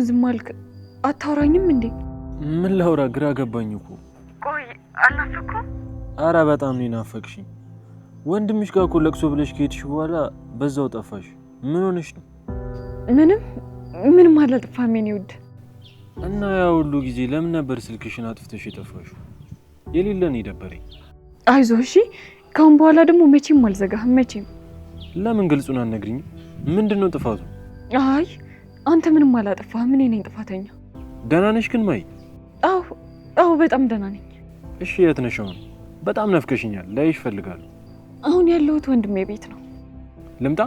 እስካሁን ዝም አልክ? አታወራኝም እንዴ? ምን ላውራ ግራ ገባኝ እኮ። ቆይ አልናፈኩም? አረ በጣም ነው ናፈቅሽኝ። ወንድምሽ ጋር እኮ ለቅሶ ብለሽ ከሄድሽ በኋላ በዛው ጠፋሽ። ምን ሆነሽ ነው? ምንም አላጠፋም የኔ ውድ። እና ያው ሁሉ ጊዜ ለምን ነበር ስልክሽን አጥፍተሽ የጠፋሽው? የሌለን ይደበረኝ። አይዞህ እሺ፣ ካሁን በኋላ ደግሞ መቼም አልዘጋህም መቼም። ለምን ግልጹን አትነግሪኝም? ምንድነው ጥፋቱ? አይ አንተ ምንም አላጠፋህም፣ እኔ ነኝ ጥፋተኛ። ደህና ነሽ ግን ማይ? አዎ በጣም ደህና ነኝ። እሺ የት ነሽ አሁን? በጣም ናፍቀሽኛል፣ ላይሽ እፈልጋለሁ። አሁን ያለሁት ወንድሜ ቤት ነው። ልምጣ?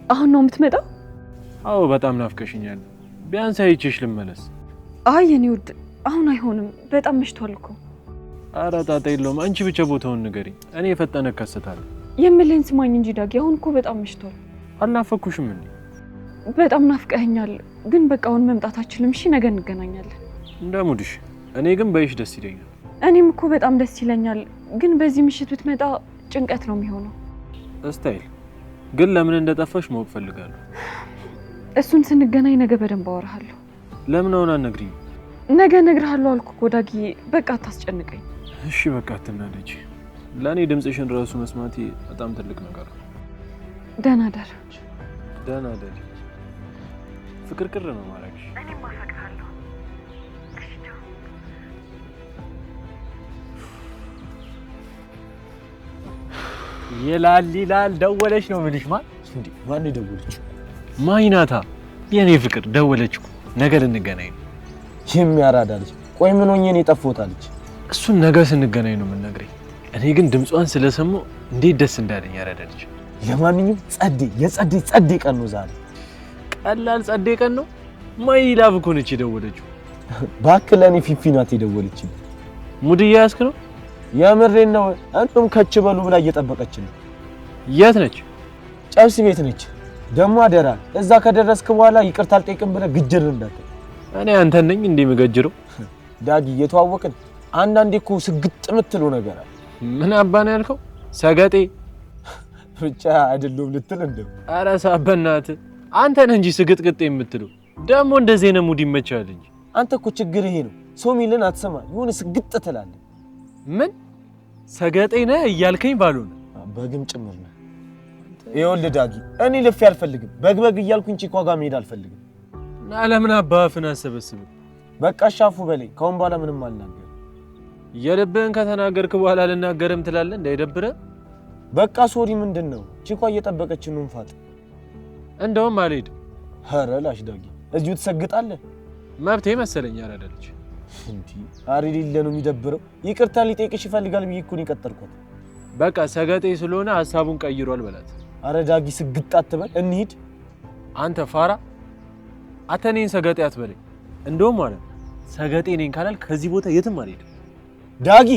አሁን ነው የምትመጣው? አዎ በጣም ናፍቀሽኛል። ቢያንስ አይቼሽ ልመለስ። አይ የኔ ውድ አሁን አይሆንም፣ በጣም መሽቷል እኮ። ኧረ ጣጣ የለውም፣ አንቺ ብቻ ቦታውን ንገሪኝ፣ እኔ የፈጠነ እከሰታለሁ። የምልህን ስማኝ እንጂ ዳጊ፣ አሁን እኮ በጣም መሽቷል። አልናፈኩሽም እንዴ? በጣም ናፍቀኸኛል፣ ግን በቃ አሁን መምጣት አልችልም። እሺ ነገ እንገናኛለን። እንደሙድሽ። እኔ ግን በይሽ ደስ ይለኛል። እኔም እኮ በጣም ደስ ይለኛል፣ ግን በዚህ ምሽት ብትመጣ ጭንቀት ነው የሚሆነው። እስታይል ግን ለምን እንደጠፋሽ ማወቅ ፈልጋለሁ። እሱን ስንገናኝ ነገ በደንብ አወራሃለሁ። ለምን አሁን አትነግሪኝ? ነገ እነግርሃለሁ አልኩ እኮ ዳጊ፣ በቃ አታስጨንቀኝ። እሺ በቃ አትናደጂ። ለእኔ ድምፅሽን ራሱ መስማቴ በጣም ትልቅ ነገር ነው። ደህና ደር። ደህና ደር። ፍቅርቅር ነው ማረግሽ። እኔም አፈቅርሃለሁ። እሺ ቻው። ይላል ደወለች ነው የምልሽ። እንዴ ማን ደወለችው? ማይናታ የኔ ፍቅር ደወለችው። ነገ ልንገናኝ ነው። የሚያራዳ ልጅ። ቆይ ምን ሆኜ ነው የጠፋሁታለች? እሱን ነገ ስንገናኝ ነው የምነግረኝ። እኔ ግን ድምጿን ስለሰማሁ እንዴት ደስ እንዳለኝ ያረዳልኝ። ለማንኛውም ጸዴ ቀን ነው ዛሬ። ቀላል ጸዴ ቀን ነው። ማይላቭ እኮ ነች የደወለችው። እባክህ ለኔ ፊፊ ናት የደወለችኝ። ሙድ እያያዝክ ነው? የምሬን ነው። እንደውም ከች በሉ ብላ እየጠበቀች ነው። የት ነች? ጨብስ ቤት ነች። ደግሞ አደራ እዛ ከደረስክ በኋላ ይቅርታ አልጠይቅም ብለህ ግጅር እንዳትል። እኔ አንተን ነኝ እንዴ የምገጅረው? ዳጊ እየተዋወቅን አንዳንዴ እኮ ስግጥ የምትለው ነገር አለ። ምን አባ ነው ያልከው? ሰገጤ ብቻ አይደለም ልትል እንደው። ኧረ ሳበናት አንተ ነህ እንጂ ስግጥግጥ የምትለው። ደግሞ እንደዚህ ነው ሙድ ይመቻል እንጂ። አንተ እኮ ችግር ይሄ ነው። ሰው ሚልን አትሰማ፣ የሆነ ስግጥ ትላለህ። ምን ሰገጤ ነህ እያልከኝ ባልሆነ በግም ጭምር ነው። ይኸውልህ ዳጊ፣ እኔ ልፌ አልፈልግም። በግበግ እያልኩኝ ቺኳ ጋር መሄድ አልፈልግም። እና ለምን አባፍን አሰበስብ? በቃ ሻፉ በለኝ። ከአሁን በኋላ ምንም አልናገርም። የልብህን ከተናገርክ በኋላ ልናገርም ትላለህ እንዳይደብረህ። በቃ ሶሪ። ምንድነው? ቺኳ እየጠበቀችን ነው። እንፋጥ። እንደውም አልሄድም። ኧረ ላሽ ዳጊ፣ እዚሁ ትሰግጣለህ። መብቴ መሰለኝ ያረዳልች። እንዴ አሪ ሊለ ነው የሚደብረው። ይቅርታ ሊጠይቅሽ ይፈልጋል ብዬ እኮ ነው የቀጠርኩት። በቃ ሰገጤ ስለሆነ ሐሳቡን ቀይሯል በላት። አረ ዳጊ ስግጥ አትበል፣ እንሂድ። አንተ ፋራ፣ አተኔን ሰገጤ አትበለኝ። እንደውም ማለት ሰገጤ ነኝ ካላልክ ከዚህ ቦታ የትም አልሄድም። ዳጊ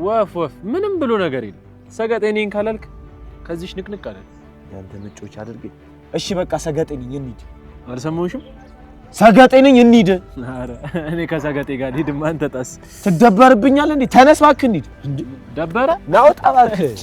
ወፍ ምንም ብሎ ነገር የለም። ሰገጤ ነኝ ካላልክ ከዚህ ንቅንቅ አለ። ያንተ ምጮች አድርገኝ። እሺ በቃ ሰገጤ ነኝ፣ እንሂድ። አልሰማሁሽም? ሰገጤ ነኝ፣ እንሂድ። አረ እኔ ከሰገጤ ጋር ልሂድማ። አንተ ጣስ ትደበርብኛለህ እንዴ? ተነስ እባክህ እንሂድ። ደበረ ናውጣ እባክህ።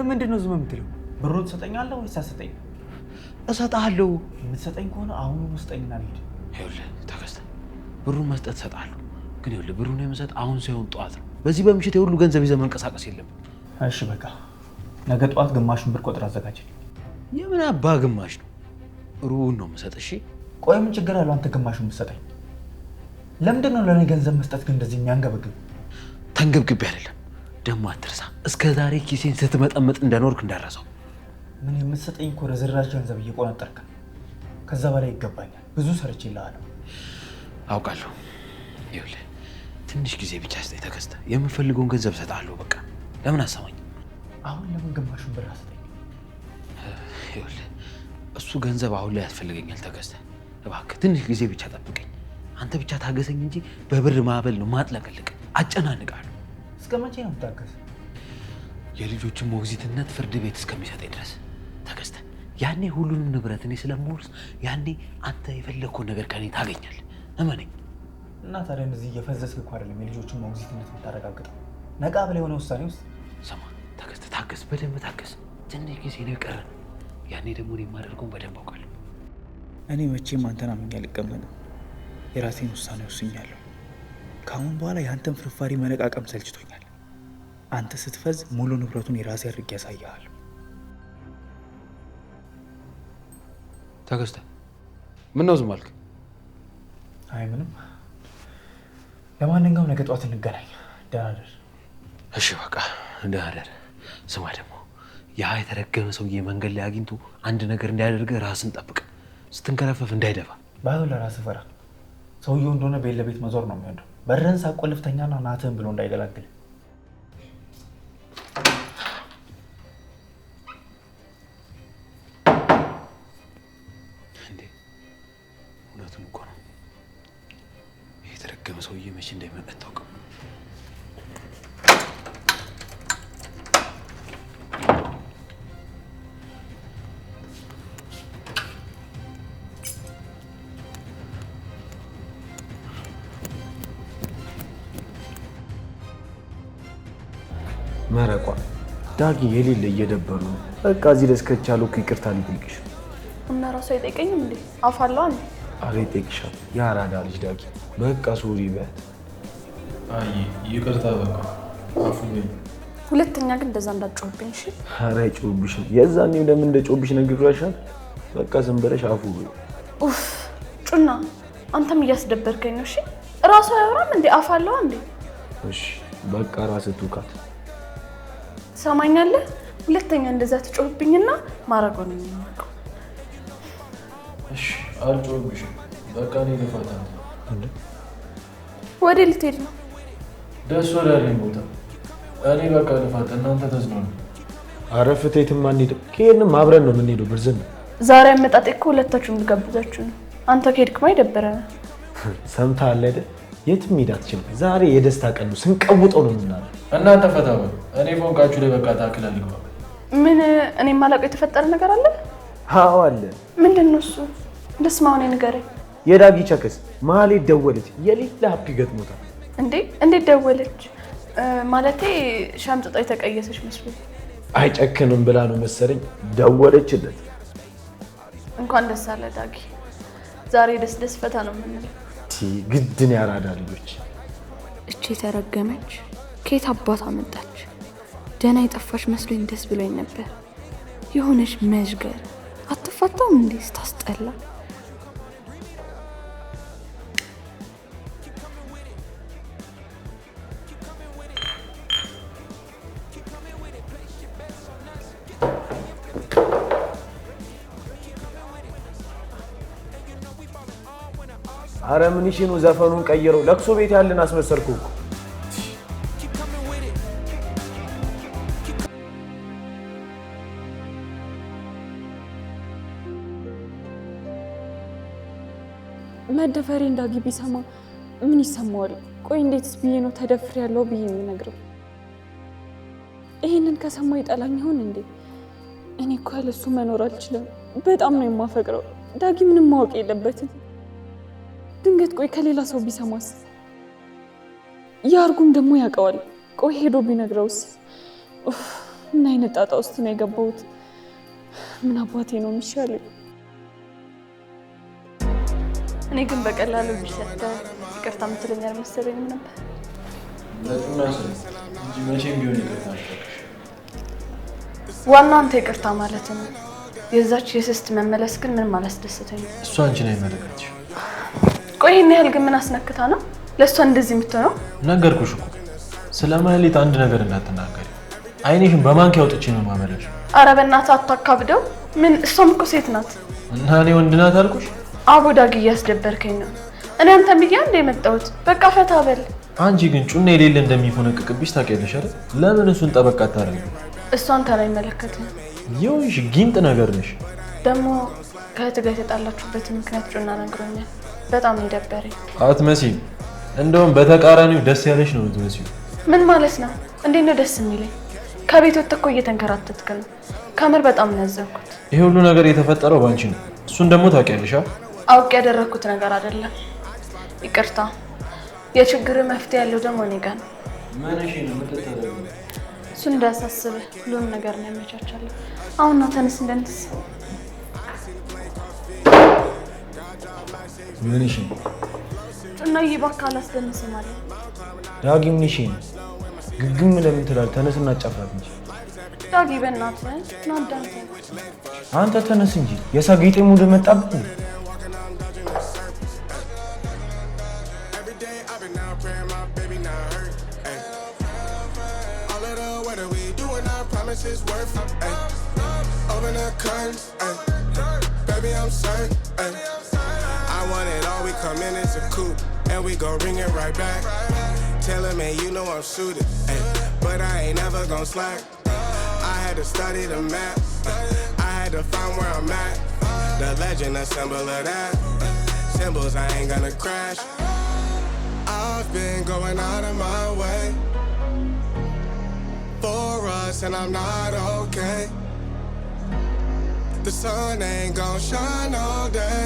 ምንድነው ዝም የምትለው? ብሩን ትሰጠኛለህ ወይስ አትሰጠኝም? እሰጥሃለሁ። የምትሰጠኝ ከሆነ አሁኑኑ ስጠኝና ልሂድ። ይኸውልህ ተከስተ ብሩን መስጠት እሰጥሃለሁ፣ ግን ይኸውልህ ብሩን የምሰጥ አሁን ሳይሆን ጠዋት ነው። በዚህ በምሽት የሁሉ ገንዘብ ይዘህ መንቀሳቀስ የለብን። እሺ በቃ ነገ ጠዋት ግማሹን ብር ቆጥር አዘጋጅልኝ። የምን አባ ግማሽ ነው? ሩቡን ነው የምሰጥ። እሺ ቆይ ምን ችግር አለው አንተ ግማሹን የምትሰጠኝ? ለምንድን ነው ለእኔ ገንዘብ መስጠት ግን እንደዚህ የሚያንገበግብ? ተንገብግቤ አይደለም። ደግሞ አትርሳ፣ እስከ ዛሬ ኪሴን ስትመጠመጥ እንደኖርክ እንዳረሰው። ምን የምትሰጠኝ እኮ ርዝራዥ ገንዘብ እየቆነጠርክ ነው። ከዛ በላይ ይገባኛል። ብዙ ሰርቼልሃለሁ። አውቃለሁ። ይኸውልህ ትንሽ ጊዜ ብቻ ስጠኝ ተከስተ፣ የምፈልገውን ገንዘብ እሰጥሃለሁ። በቃ ለምን አሰማኝ? አሁን ለምን ግማሹን ብር አስጠኝ? ይኸውልህ እሱ ገንዘብ አሁን ላይ ያስፈልገኛል ተከስተ፣ እባክህ ትንሽ ጊዜ ብቻ ጠብቀኝ። አንተ ብቻ ታገሰኝ እንጂ በብር ማዕበል ነው ማጥለቅልቅ፣ አጨናንቃለሁ። እስከ መቼ ነው የምታገስ? የልጆችን ሞግዚትነት ፍርድ ቤት እስከሚሰጠኝ ድረስ ተከስተ። ያኔ ሁሉንም ንብረት እኔ ስለምወርስ ያኔ አንተ የፈለግከውን ነገር ከኔ ታገኛለህ። እመነኝ። እና ታዲያ እንደዚህ እየፈዘዝክ እኮ አይደለም የልጆቹን ሞግዚትነት የምታረጋግጠው። ነቃ ብለህ የሆነ ውሳኔ ውስጥ ስማ፣ ታገስ፣ በደንብ ታገስ። ትንሽ ጊዜ ነው የቀረን። ያኔ ደግሞ እኔ የማደርገውን በደንብ አውቃለሁ። እኔ መቼም አንተን አምኜ አልቀመጥም። የራሴን ውሳኔ ወስኛለሁ። ከአሁን በኋላ የአንተን ፍርፋሪ መነቃቀም ሰልችቶኛል። አንተ ስትፈዝ ሙሉ ንብረቱን የራሴ አድርጌ ያሳያለሁ። ተከስተ ምን ነው ዝም አልክ? አይ ምንም። ለማንኛውም ነገ ጠዋት እንገናኝ። ደህና ደር። እሺ በቃ ደህና ደር። ስማ ደግሞ ያ የተረገመ ሰውዬ መንገድ ላይ አግኝቶ አንድ ነገር እንዲያደርግህ ራስን ጠብቅ። ስትንከረፈፍ እንዳይደፋ። ባይሆን ለራስህ ፈራ። ሰውየው እንደሆነ ቤት ለቤት መዞር ነው የሚወደው። በረን ሳቆልፍተኛና ናትህን ብሎ እንዳይገላግል። እንዴ እውነቱን እኮ ነው። የተረገመ ሰውዬ መቼ እንደሚመጣ አታውቅም። መረቋ ዳጊ የሌለ እየደበሩ ነው። በቃ እዚህ ድረስ ከቻሉ ይቅርታ ሊጠይቅሽ እና ራሱ አይጠይቀኝም እንዴ? አፋለሁ አንዴ። አረ ይጠይቅሻል። የአራዳ ልጅ ዳጊ በቃ ሶሪ በያት። አይ ይቅርታ በቃ አፉ በይ። ሁለተኛ ግን እንደዛ እንዳትጮህብኝ እሺ? አረ አይጮህብሽም። የዛኔም ለምን እንደጮህብሽ ነግሬሻል። በቃ ዝም ብለሽ አፉ በይ። ኡፍ ጩና፣ አንተም እያስደበርከኝ ነው። እሺ ራሱ አያወራም እንዴ? አፋለሁ አንዴ። እሺ በቃ ራስህ ትውካት። ሰማኛለህ? ሁለተኛ እንደዛ ትጮህብኝና ማረጋውን ነው የሚያውቀው። እሺ አልጮህብሽም። በቃ እኔ ልፋታ እንዴ? ወዴ ልትሄድ ነው? ደስ ወዳለኝ ቦታ። እኔ በቃ ልፋታ፣ እናንተ ተዝናኑ። አረ ፍቴትም አንሄድም። ከሄድንም አብረን ነው የምንሄደው። ብርዝን ዛሬ አመጣጤ እኮ ሁለታችሁም ልጋብዛችሁ ነው። አንተ ከሄድክማ ይደብረናል። ሰምተሃል አይደል? የትም ሄድ አትችልም። ዛሬ የደስታ ቀን ነው። ስንቀውጠው ነው የምናለው። እናንተ ፈታ በሉ። እኔ ፎንቃችሁ ላይ በቃ ታክል አልግባ። ምን እኔ የማላውቀው የተፈጠረ ነገር አለ? አዎ አለ። ምንድን ነው እሱ? እንደስማው ነው ንገረኝ። የዳጊ ቸክስ መሀሌት ደወለች። የሌላ ሀብት ይገጥሞታል። እንዴ እንዴት ደወለች? ማለቴ ሻምጥጣ የተቀየሰች መስሎኝ። አይጨክንም ብላ ነው መሰለኝ ደወለችለት። እንኳን ደስ አለ ዳጊ። ዛሬ ደስ ደስ ፈታ ነው የምንለው። ግድን ያራዳ ልጆች። እቺ የተረገመች ከየት አባቷ መጣች? ደህና የጠፋች መስሎኝ ደስ ብሎኝ ነበር። የሆነች መዥገር አትፋታም እንዴ? ስታስጠላ። አረ ምን ይሽ ነው ዘፈኑን ቀይረው። ለቅሶ ቤት ያለን አስመሰልኩ እኮ። መደፈሬ ዳጊ ቢሰማ ምን ይሰማዋል? ቆይ እንዴትስ ብዬ ነው ተደፍሬ ያለው ብዬ የምነግረው? ይሄንን ከሰማ ይጠላኝ ይሆን እንዴ? እኔ እኮ ያለሱ መኖር አልችልም። በጣም ነው የማፈቅረው። ዳጊ ምንም ማወቅ የለበትም። ድንገት ቆይ ከሌላ ሰው ቢሰማስ? ያርጉም ደግሞ ያውቀዋል። ቆይ ሄዶ ቢነግረውስ? ምን አይነት ጣጣ ውስጥ ነው የገባሁት? ምን አባቴ ነው የሚሻለኝ? እኔ ግን በቀላሉ ቢሰጠ ይቅርታ የምትለኝ አልመሰለኝም ነበር። ለጡና ስለ እንጂ መቼም ቢሆን ይቅርታ አልጠቅሽ። ዋና አንተ ይቅርታ ማለት ነው። የዛች የስስት መመለስ ግን ምንም አላስደሰተኝም። እሷ አንቺን አይመለከትሽ። ቆይ ይሄን ያህል ግን ምን አስነክታ ነው ለእሷ እንደዚህ የምትሆነው? ነገርኩሽ እኮ ስለ ማህሌት አንድ ነገር እንዳትናገሪ። አይኔሽን በማንኪያ አውጥቼ ነው ማመለሽ። ኧረ በእናትህ አታካብደው። ምን እሷም እኮ ሴት ናት። እና እኔ ወንድ ናት አልኩሽ? አቦ ዳጊ እያስደበርከኝ ነው። እኔ አንተን ብዬ እንደ የመጣሁት በቃ ፈታ በል። አንቺ ግን ጩና የሌለ እንደሚፎነቅቅብሽ ታውቂያለሽ አይደል? ለምን እሱን ጠበቅ አታደርጊው? እሷ አንተን አይመለከትም። ይኸውልሽ ጊንጥ ነገር ነሽ። ደግሞ ከእህት ጋር የተጣላችሁበትን ምክንያት ጩና ነግሮኛል። በጣም ነው የደበረኝ። አትመሲም። እንደውም በተቃራኒው ደስ ያለሽ ነው የምትመስዪው። ምን ማለት ነው? እንዴት ነው ደስ የሚለኝ? ከቤት ወጥተህ እኮ እየተንከራተትክ ነው። ከምር በጣም ነው ያዘንኩት። ይሄ ሁሉ ነገር የተፈጠረው ባንቺ ነው። እሱን ደግሞ ታውቂያለሽ። አውቅ ያደረኩት ነገር አይደለም። ይቅርታ። የችግር መፍትሄ ያለው ደግሞ እኔ ጋር ነው። ማነሽ ነው የምትተረው? እሱ እንዳያሳስብህ ሁሉንም ነገር ነው ያመቻቻለሁ። አሁን ነው ተነስ እንደንትስ ምንሽ ነው? እና ይባካ አላስደንስ ማለት ዳጊ ምንሽ ነው? ግግም ለምን ትላለህ? ተነስና ጫፍራት እንጂ ዳጊ በእናትህ ናዳንተ አንተ ተነስ እንጂ የሳጌጤ ሙድ መጣብህ። Is worth it, ay. Open the curtains, ay. Baby, I'm certain, ay. I want it all, we come in as a coupe, and we gon' bring it right back. Tell him, man, you know I'm suited, ay. But I ain't never gon' slack. I had to study the map, I had to find where I'm at. The legend, a symbol of that. Symbols, I ain't gonna crash. I've been going out of my way for us, and I'm not okay. The sun ain't gon' shine all day.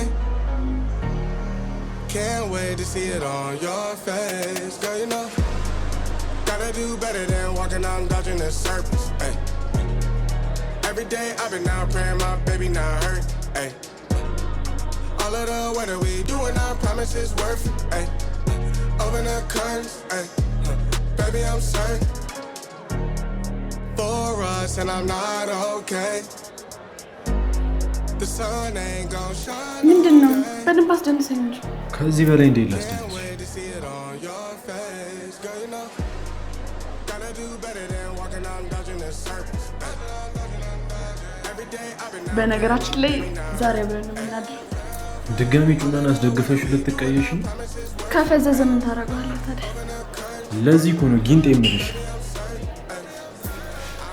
Can't wait to see it on your face. Girl, you know, gotta do better than walking out and dodging the surface. Ay. Every day I've been out praying my baby not hurt. Ay. All of the weather we doing, I promise it's worth it. Ay. Open the curtains, ay. Baby, I'm certain for us, and I'm not okay. The sun ain't gon' shine. ምንድነው? በደንብ አስደንሰኝ እንጂ ከዚህ በላይ እንዴት ላስደንስ? በነገራችን ላይ ዛሬ አብረን ነው የምናድረው። ድጋሚ ጩናን አስደግፈሽ ልትቀየሽ? ከፈዘዘ ምን ታደርጋለህ ታዲያ? ለዚህ እኮ ነው ጊንጥ የምልሽ።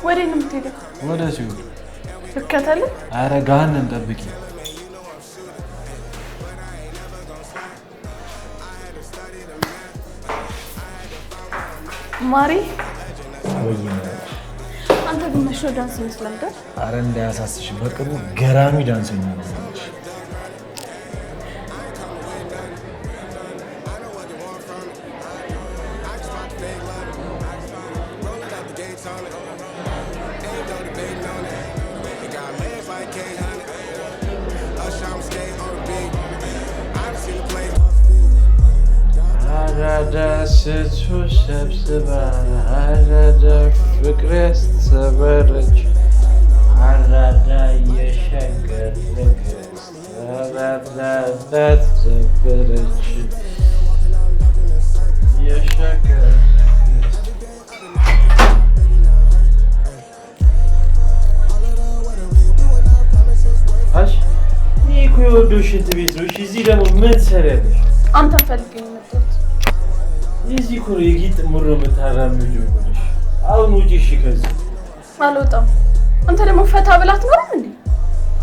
ወዴት ነው የምትሄደው? ወደ ሲሆን እከተልህ? ኧረ ገሃነም ጠብቂ። ማሪ ወይ አንተ ግን መሽቶ ዳንስ ይመስላል አይደል? አረ እንዳያሳስሽ፣ በቅርቡ ገራሚ ዳንሰኛ ነው። አራዳስቱ ሰብስባ አራዳ ፍቅር ያስተበረች አራዳ የሸገር ንግስት አራዳ ናት ዘበረች የሸገር ንግስት። አሽ ይህ እኮ የወደው ሽንት ቤት ነው። እዚህ ደግሞ ምን ትሰሪያለሽ? አንተን ፈልገኝ መጣሁት። እዚህ እኮ የጊጥ ሙሮ የምታራምጂው ነሽ። አሁን ውጪ። እሺ ከዚህ አልወጣም። አንተ ደግሞ ፈታ ብላት ነው እንዴ?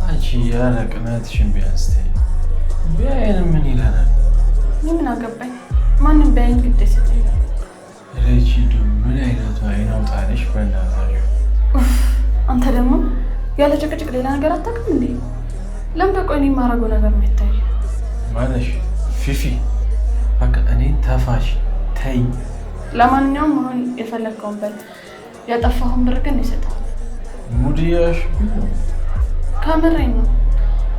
አንቺ ያለ ቅናትሽን ቢያንስ ተይ። ቢያየን ምን ይለናል? ምን አገባኝ? ማንም ቢያየን ግድ አይሰጠኝም። ሬቺዱ ምን አይነቱ አይን አውጣነሽ በእናታችሁ። አንተ ደግሞ ያለ ጭቅጭቅ ሌላ ነገር አታውቅም እንዴ? ለምን በቆይ እኔ የማደርገው ነገር ነው የማይታይ? ማለሽ ፊፊ በቃ እኔን ተፋሽ ተይ። ለማንኛውም አሁን የፈለግከውን በል። ያጠፋሁን ብር ግን ይሰጣል። ሙዲያሽ ከምሬን ነው።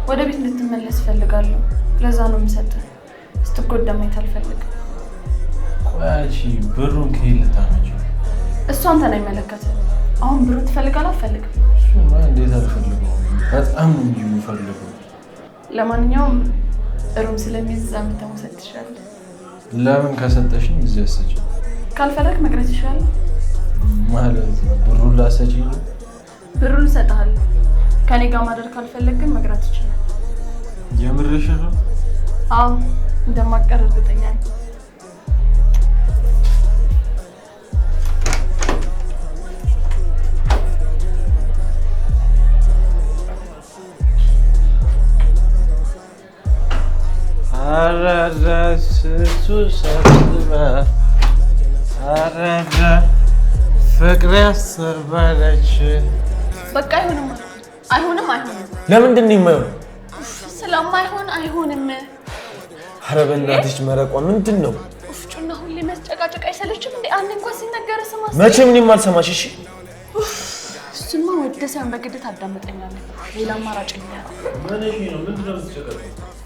ወደ ቤት እንድትመለስ እፈልጋለሁ። ለዛ ነው የምሰጥህ። ስትጎዳ ማየት አልፈልግም። ቆይ አንቺ ብሩን ከየት ልታመጪው? እሱ አንተን አይመለከትም። አሁን ብሩን ትፈልጋለህ? አልፈልግም። እሱማ እንዴት አልፈልገውም? በጣም ነው እንጂ የምፈልገው። ለማንኛውም ሩም ስለሚይዝ እዛ መውሰድ ትችላለህ። ለምን ከሰጠሽኝ እዚህ አሰጪ? ካልፈለግ መቅረት ይችላል ማለት ብሩን ላሰጪ ነው? ብሩን እሰጥሃለሁ። ከኔ ጋር ማደር ካልፈለግ ግን መቅረት ይችላል። የምርሽ ነው? አዎ እንደማቀር እርግጠኛ ነኝ። አራዳ ስቱ ሰብስባ አራዳ ፍቅር ያስተባለች። በቃ አይሆንም። አይሆንም። ለምንድን ነው የማይሆነው? ስለማይሆን አይሆንም። ኧረ በእናትሽ መረቋ ምንድን ነው? ጩና ሁሌ ጨቃጨቃ አይሰለችም እንዴ? አንድ እንኳን ሲነገር ስማስ መቼም እኔም አልሰማሽ። እሺ እሱማ ወደ ሳይሆን በግድ ታዳምጠኛለህ። ሌላ አማራጭ የለም።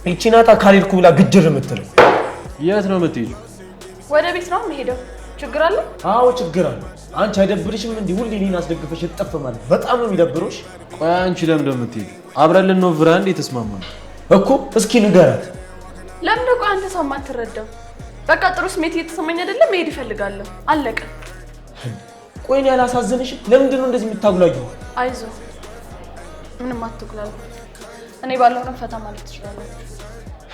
ይቺ ናታ ካልሄድኩ ብላ ግድር የምትለው። የት ነው የምትሄጂው? ወደ ቤት ነው የምሄደው። ችግር አለ? አዎ ችግር አለ። አንቺ አይደብርሽም እንዴ? ሁሌ እኔን አስደግፈሽ እጥፍ ማለት በጣም ነው የሚደብረሽ። ቆይ አንቺ ለምን እንደምትሄጂው? አብረን ልንወፍራ እንዴ ተስማማን እኮ። እስኪ ንገራት። ለምን ቆይ አንተ ሰው ማትረዳው? በቃ ጥሩ ስሜት እየተሰማኝ አይደለም፣ መሄድ እፈልጋለሁ። አለቀ። ቆይ እኔ አላሳዝንሽም? ለምንድን ነው እንደዚህ የምታጉላጊው? አይዞ ምንም አትጉላሉ። እኔ ባለሆነ ፈታ ማለት ትችላለህ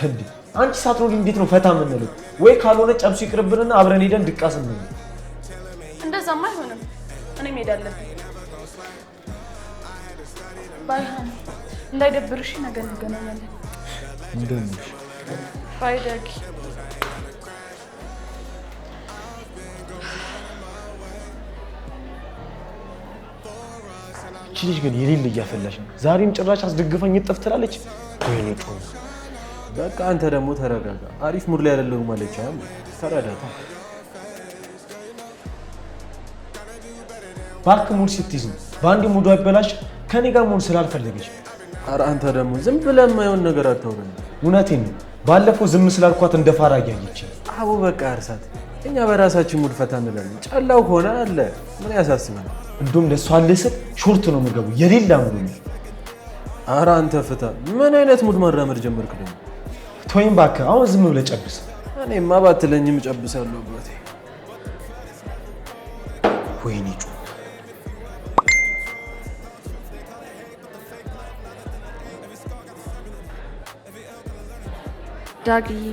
እንዴ? አንቺ ሳትኖሪ እንዴት ነው ፈታ የምንለው? ወይ ካልሆነ ጨብሱ ይቅርብንና አብረን ሄደን ድቃስ እንበል። እንደዛማ አይሆንም። እኔ መሄድ አለብኝ። ባይሆን እንዳይደብርሽ ነገ እንገናኛለን። እንደምንሽ ባይ ዳጊ። እቺ ልጅ ግን የሌለ እያፈላሽ ነው። ዛሬም ጭራሽ አስደግፈኝ እጥፍ ትላለች። ወይኔ ጮህ። በቃ አንተ ደግሞ ተረጋጋ። አሪፍ ሙድ ላይ አይደለም ማለት ነው። ተረዳታ። ባክ ሙድ ስትይዝ ነው በአንድ ሙዱ አይበላሽ። ከኔ ጋር መሆን ስላልፈለገች። ኧረ አንተ ደግሞ ዝም ብለህ የማይሆን ነገር አታውራኝ። እውነቴን ነው። ባለፈው ዝም ስላልኳት እንደ ፋራ እያየች። አቡ በቃ እርሳት። እኛ በራሳችን ሙድ ፈታ እንላለን። ጨላው ከሆነ አለ ምን ያሳስበናል? እንደውም ለእሷ አለስል ሾርት ነው የምገቡ የሌላ ሙሉ ነው። ኧረ አንተ ፍታ። ምን አይነት ሙድ ማራመድ ጀመርክ ደግሞ? ቶይም ባክ አሁን ዝም ብለህ ጨብስ። እኔማ ባትለኝም ጨብሳለሁ አባቴ። ወይኔ ጮህ። ዳግዬ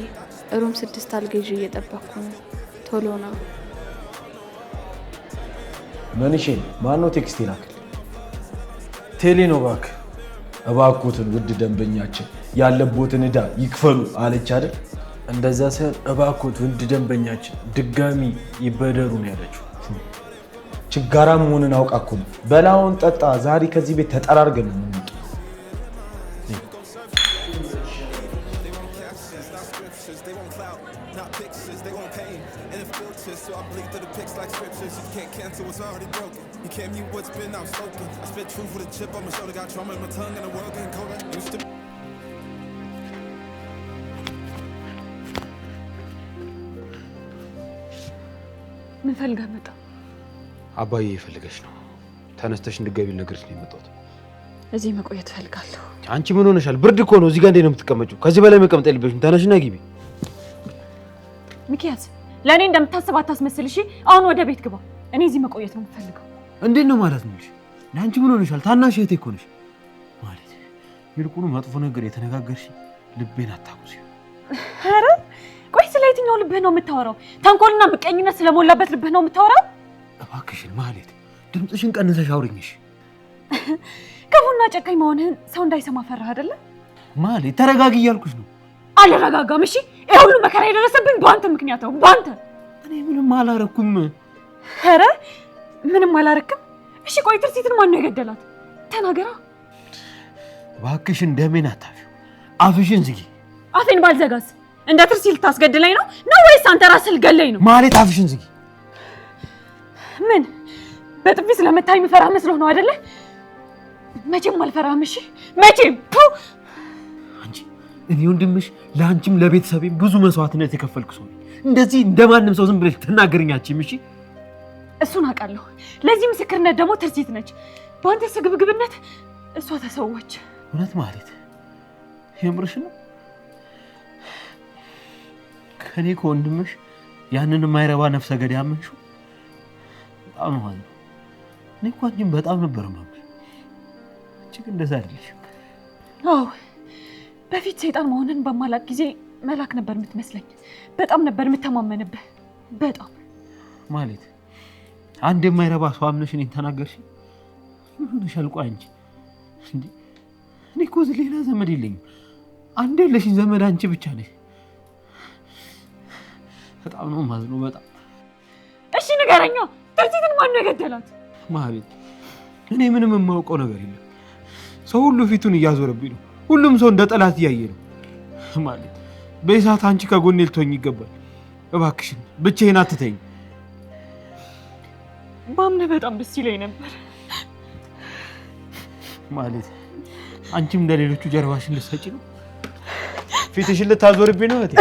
ሩም 6 አልገዢ እየጠበቅኩ ነው። ቶሎ ነው። መንሼ ማነው ቴክስት ይላክል? ቴሌ ነው እባክህ። እባክዎትን ውድ ደንበኛችን ያለቦትን ዕዳ ይክፈሉ አለች አይደል? እንደዛ ሳይሆን እባክዎት ውድ ደንበኛችን ድጋሚ ይበደሩ ነው ያለችው። ችጋራ መሆንን አውቃ እኮ ነው። በላውን ጠጣ። ዛሬ ከዚህ ቤት ተጠራርገን ነው የምንወጣው። ምን ፈልገህ መጣ? አባዬ የፈለገች ነው። ተነስተሽ እንድትገቢ ልነግርሽ ነው የመጣሁት። እዚህ መቆየት ፈልጋለሁ። አንቺ ምን ሆነሻል? ብርድ እኮ ነው። እዚህ ጋር እንዴት ነው የምትቀመጪው? ከዚህ በላይ መቀመጥ የለብሽም። ተነሽና ግቢ። ሚኪያስ ለእኔ እንደምታስብ አታስመስል እሺ። አሁን ወደ ቤት ግባ። እኔ እዚህ መቆየት ነው የምፈልገው። እንዴት ነው ማለት ነው? አንቺ ምን ሆነሻል? ታናሽ እህቴ እኮ ነሽ ማለት። ይልቁኑ መጥፎ ነገር የተነጋገርሽ ልቤን አታቁሲ። ኧረ ቆይ ስለ የትኛው ልብህ ነው የምታወራው? ተንኮልና ምቀኝነት ስለሞላበት ልብህ ነው የምታወራው? እባክሽን ማለት ድምፅሽን ቀንሰሽ አውሪኝሽ። ክፉና ጨካኝ መሆንህን ሰው እንዳይሰማ ፈራህ አይደለ? ማለት ተረጋጊ እያልኩሽ ነው። አልረጋጋም። እሺ ይሄ ሁሉ መከራ የደረሰብኝ በአንተ ምክንያት ነው። በአንተ። እኔ ምንም አላረኩም። ኧረ ምንም አላረክም። እሺ ቆይ ትርሲትን ማን ነው የገደላት? ተናገራ። እባክሽን ደሜን አታፊው። አፍሽን ዝጊ። አፌን ባልዘጋስ እንደ ትርሲ ልታስገድለኝ ነው ወይስ አንተ ራስህ ልገለኝ ነው? ማለት አፍሽን ዝጊ። ምን በጥፊ ስለመታኝ የምፈራህ መስሎህ ነው አይደለ? መቼም አልፈራህም። እሺ መቼም። አንቺ እኔ ወንድምሽ ለአንቺም ለቤተሰቤም ብዙ መስዋዕትነት የከፈልኩ ሰው ነኝ። እንደዚህ እንደማንም ሰው ዝም ብለሽ ትናገርኛችም? እሺ እሱን አውቃለሁ። ለዚህ ምስክርነት ደግሞ ትርሲት ነች። በአንተ ስግብግብነት እሷ ተሰዋች። እውነት ማለት የምርሽ ነው? ከኔ ከወንድምሽ ያንን የማይረባ ነፍሰ ገዳይ አመንሽው? በጣም ነው ማለት ነው። እኔ እኮ አንቺን በጣም ነበር ማምሽ። አንቺ ግን እንደዛ አይደለሽም። አዎ በፊት ሰይጣን መሆንን በማላቅ ጊዜ መልአክ ነበር የምትመስለኝ። በጣም ነበር የምተማመንብህ። በጣም ማለት አንድ የማይረባ ሰው አምነሽ እኔን ተናገርሽ? ምን ሸልቆ አንቺ እንዴ? እኔ እኮ እዚህ ሌላ ዘመድ የለኝም። አንድ ያለሽኝ ዘመድ አንቺ ብቻ ነሽ። በጣም ነው ማዝነው። በጣም እሺ ንገረኛ፣ ትርሲትን ማን ነው የገደላት? ማለት እኔ ምንም የማውቀው ነገር የለም። ሰው ሁሉ ፊቱን እያዞረብኝ ነው። ሁሉም ሰው እንደ ጠላት እያየ ነው። ማለት በእሳት አንቺ ከጎኔ ልትሆኝ ይገባል። እባክሽን ብቻዬን አትተኝ። ባምነህ በጣም ደስ ይለኝ ነበር። ማለት አንቺም እንደሌሎቹ ጀርባሽን ልትሰጪ ነው? ፊትሽን ልታዞርብኝ ነው እህቴ?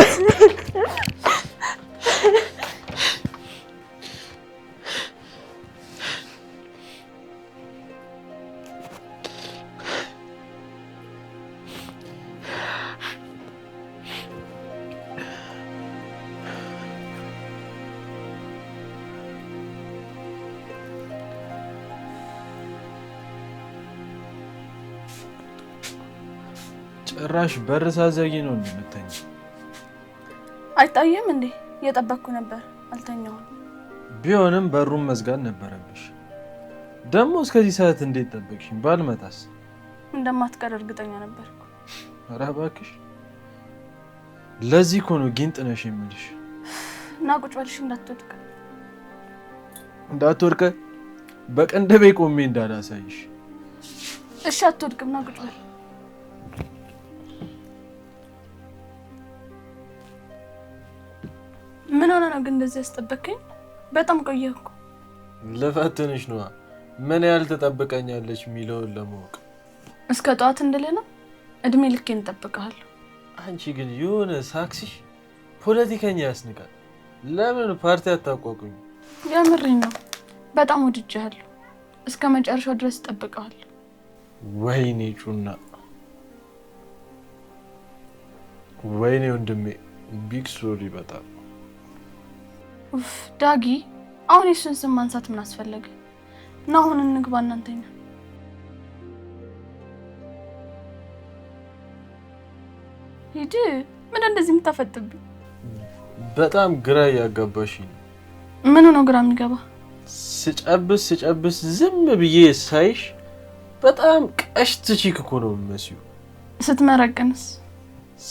ጭራሽ በር ሳዘጊ ነው እንደምትተኝ? አይታየም እንዴ? እየጠበቅኩ ነበር፣ አልተኛውም። ቢሆንም በሩን መዝጋት ነበረብሽ። ደግሞ እስከዚህ ሰዓት እንዴት ጠበቅሽኝ? ባልመጣስ? እንደማትቀር እርግጠኛ ነበርኩ። ኧረ እባክሽ፣ ለዚህ እኮ ነው ጊንጥ ነሽ የምልሽ። እና ቁጭ በልሽ፣ እንዳትወድቅ በቀንደቤ ቆሜ እንዳላሳይሽ። እሺ አትወድቅም፣ ና ቁጭ በል። ምን ሆነ ነው ግን እንደዚህ ያስጠበቀኝ? በጣም ቆየህ እኮ። ልፈትንሽ ነዋ፣ ምን ያህል ትጠብቀኛለች የሚለውን ለማወቅ። እስከ ጠዋት እንድልህ ነው? እድሜ ልኬን እጠብቅሃለሁ። አንቺ ግን የሆነ ሳክሲሽ ፖለቲከኛ ያስንቃል። ለምን ፓርቲ አታቋቁኝ? የምሬን ነው፣ በጣም ወድጄሃለሁ። እስከ መጨረሻው ድረስ እጠብቅሃለሁ። ወይኔ ጩና፣ ወይኔ ወንድሜ፣ ቢግ ሶሪ በጣም ኡፍ ዳጊ፣ አሁን የሱን ስም ማንሳት ምን አስፈለገ? እና አሁን እንግባ እናንተኛ። ሂድ። ምን እንደዚህ የምታፈጥብኝ? በጣም ግራ ያጋባሽኝ። ምን ነው ግራ የሚገባ? ስጨብስ ዝም ብዬ ሳይሽ በጣም ቀሽት ቺክ እኮ ነው የምመስዩ። ስትመረቅንስ?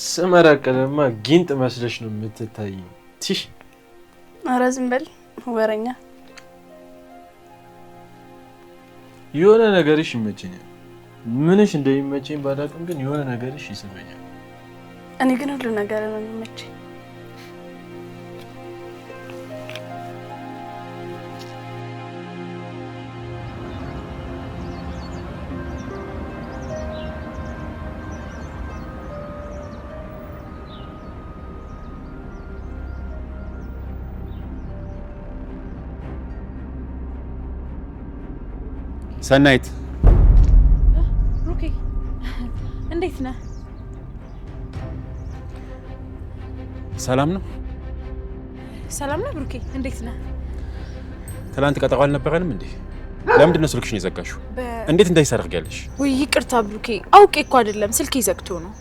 ስመረቅንማ ጊንጥ መስለሽ ነው የምትታይኝ። ቲሽ ኧረ ዝም በል ወረኛ። የሆነ ነገርሽ ይመቸኛል። ምንሽ እንደሚመቸኝ ባላውቅም ግን የሆነ ነገርሽ ይስበኛል። እኔ ግን ሁሉ ነገር ነው የሚመቸኝ። ሰናይት፣ ብሩኬ እንዴት ነህ? ሰላም ነው? ሰላም ነህ ብሩኬ? እንዴት ነህ? ትላንት ቀጠሮ አልነበረንም እንዴ? ለምንድን ነው ስልክሽን የዘጋሽው? እንዴት እንዳይሰርጋለሽ? ወይ ይቅርታ ብሩኬ፣ አውቄ እኮ አይደለም፣ ስልኬ ዘግቶ ነው።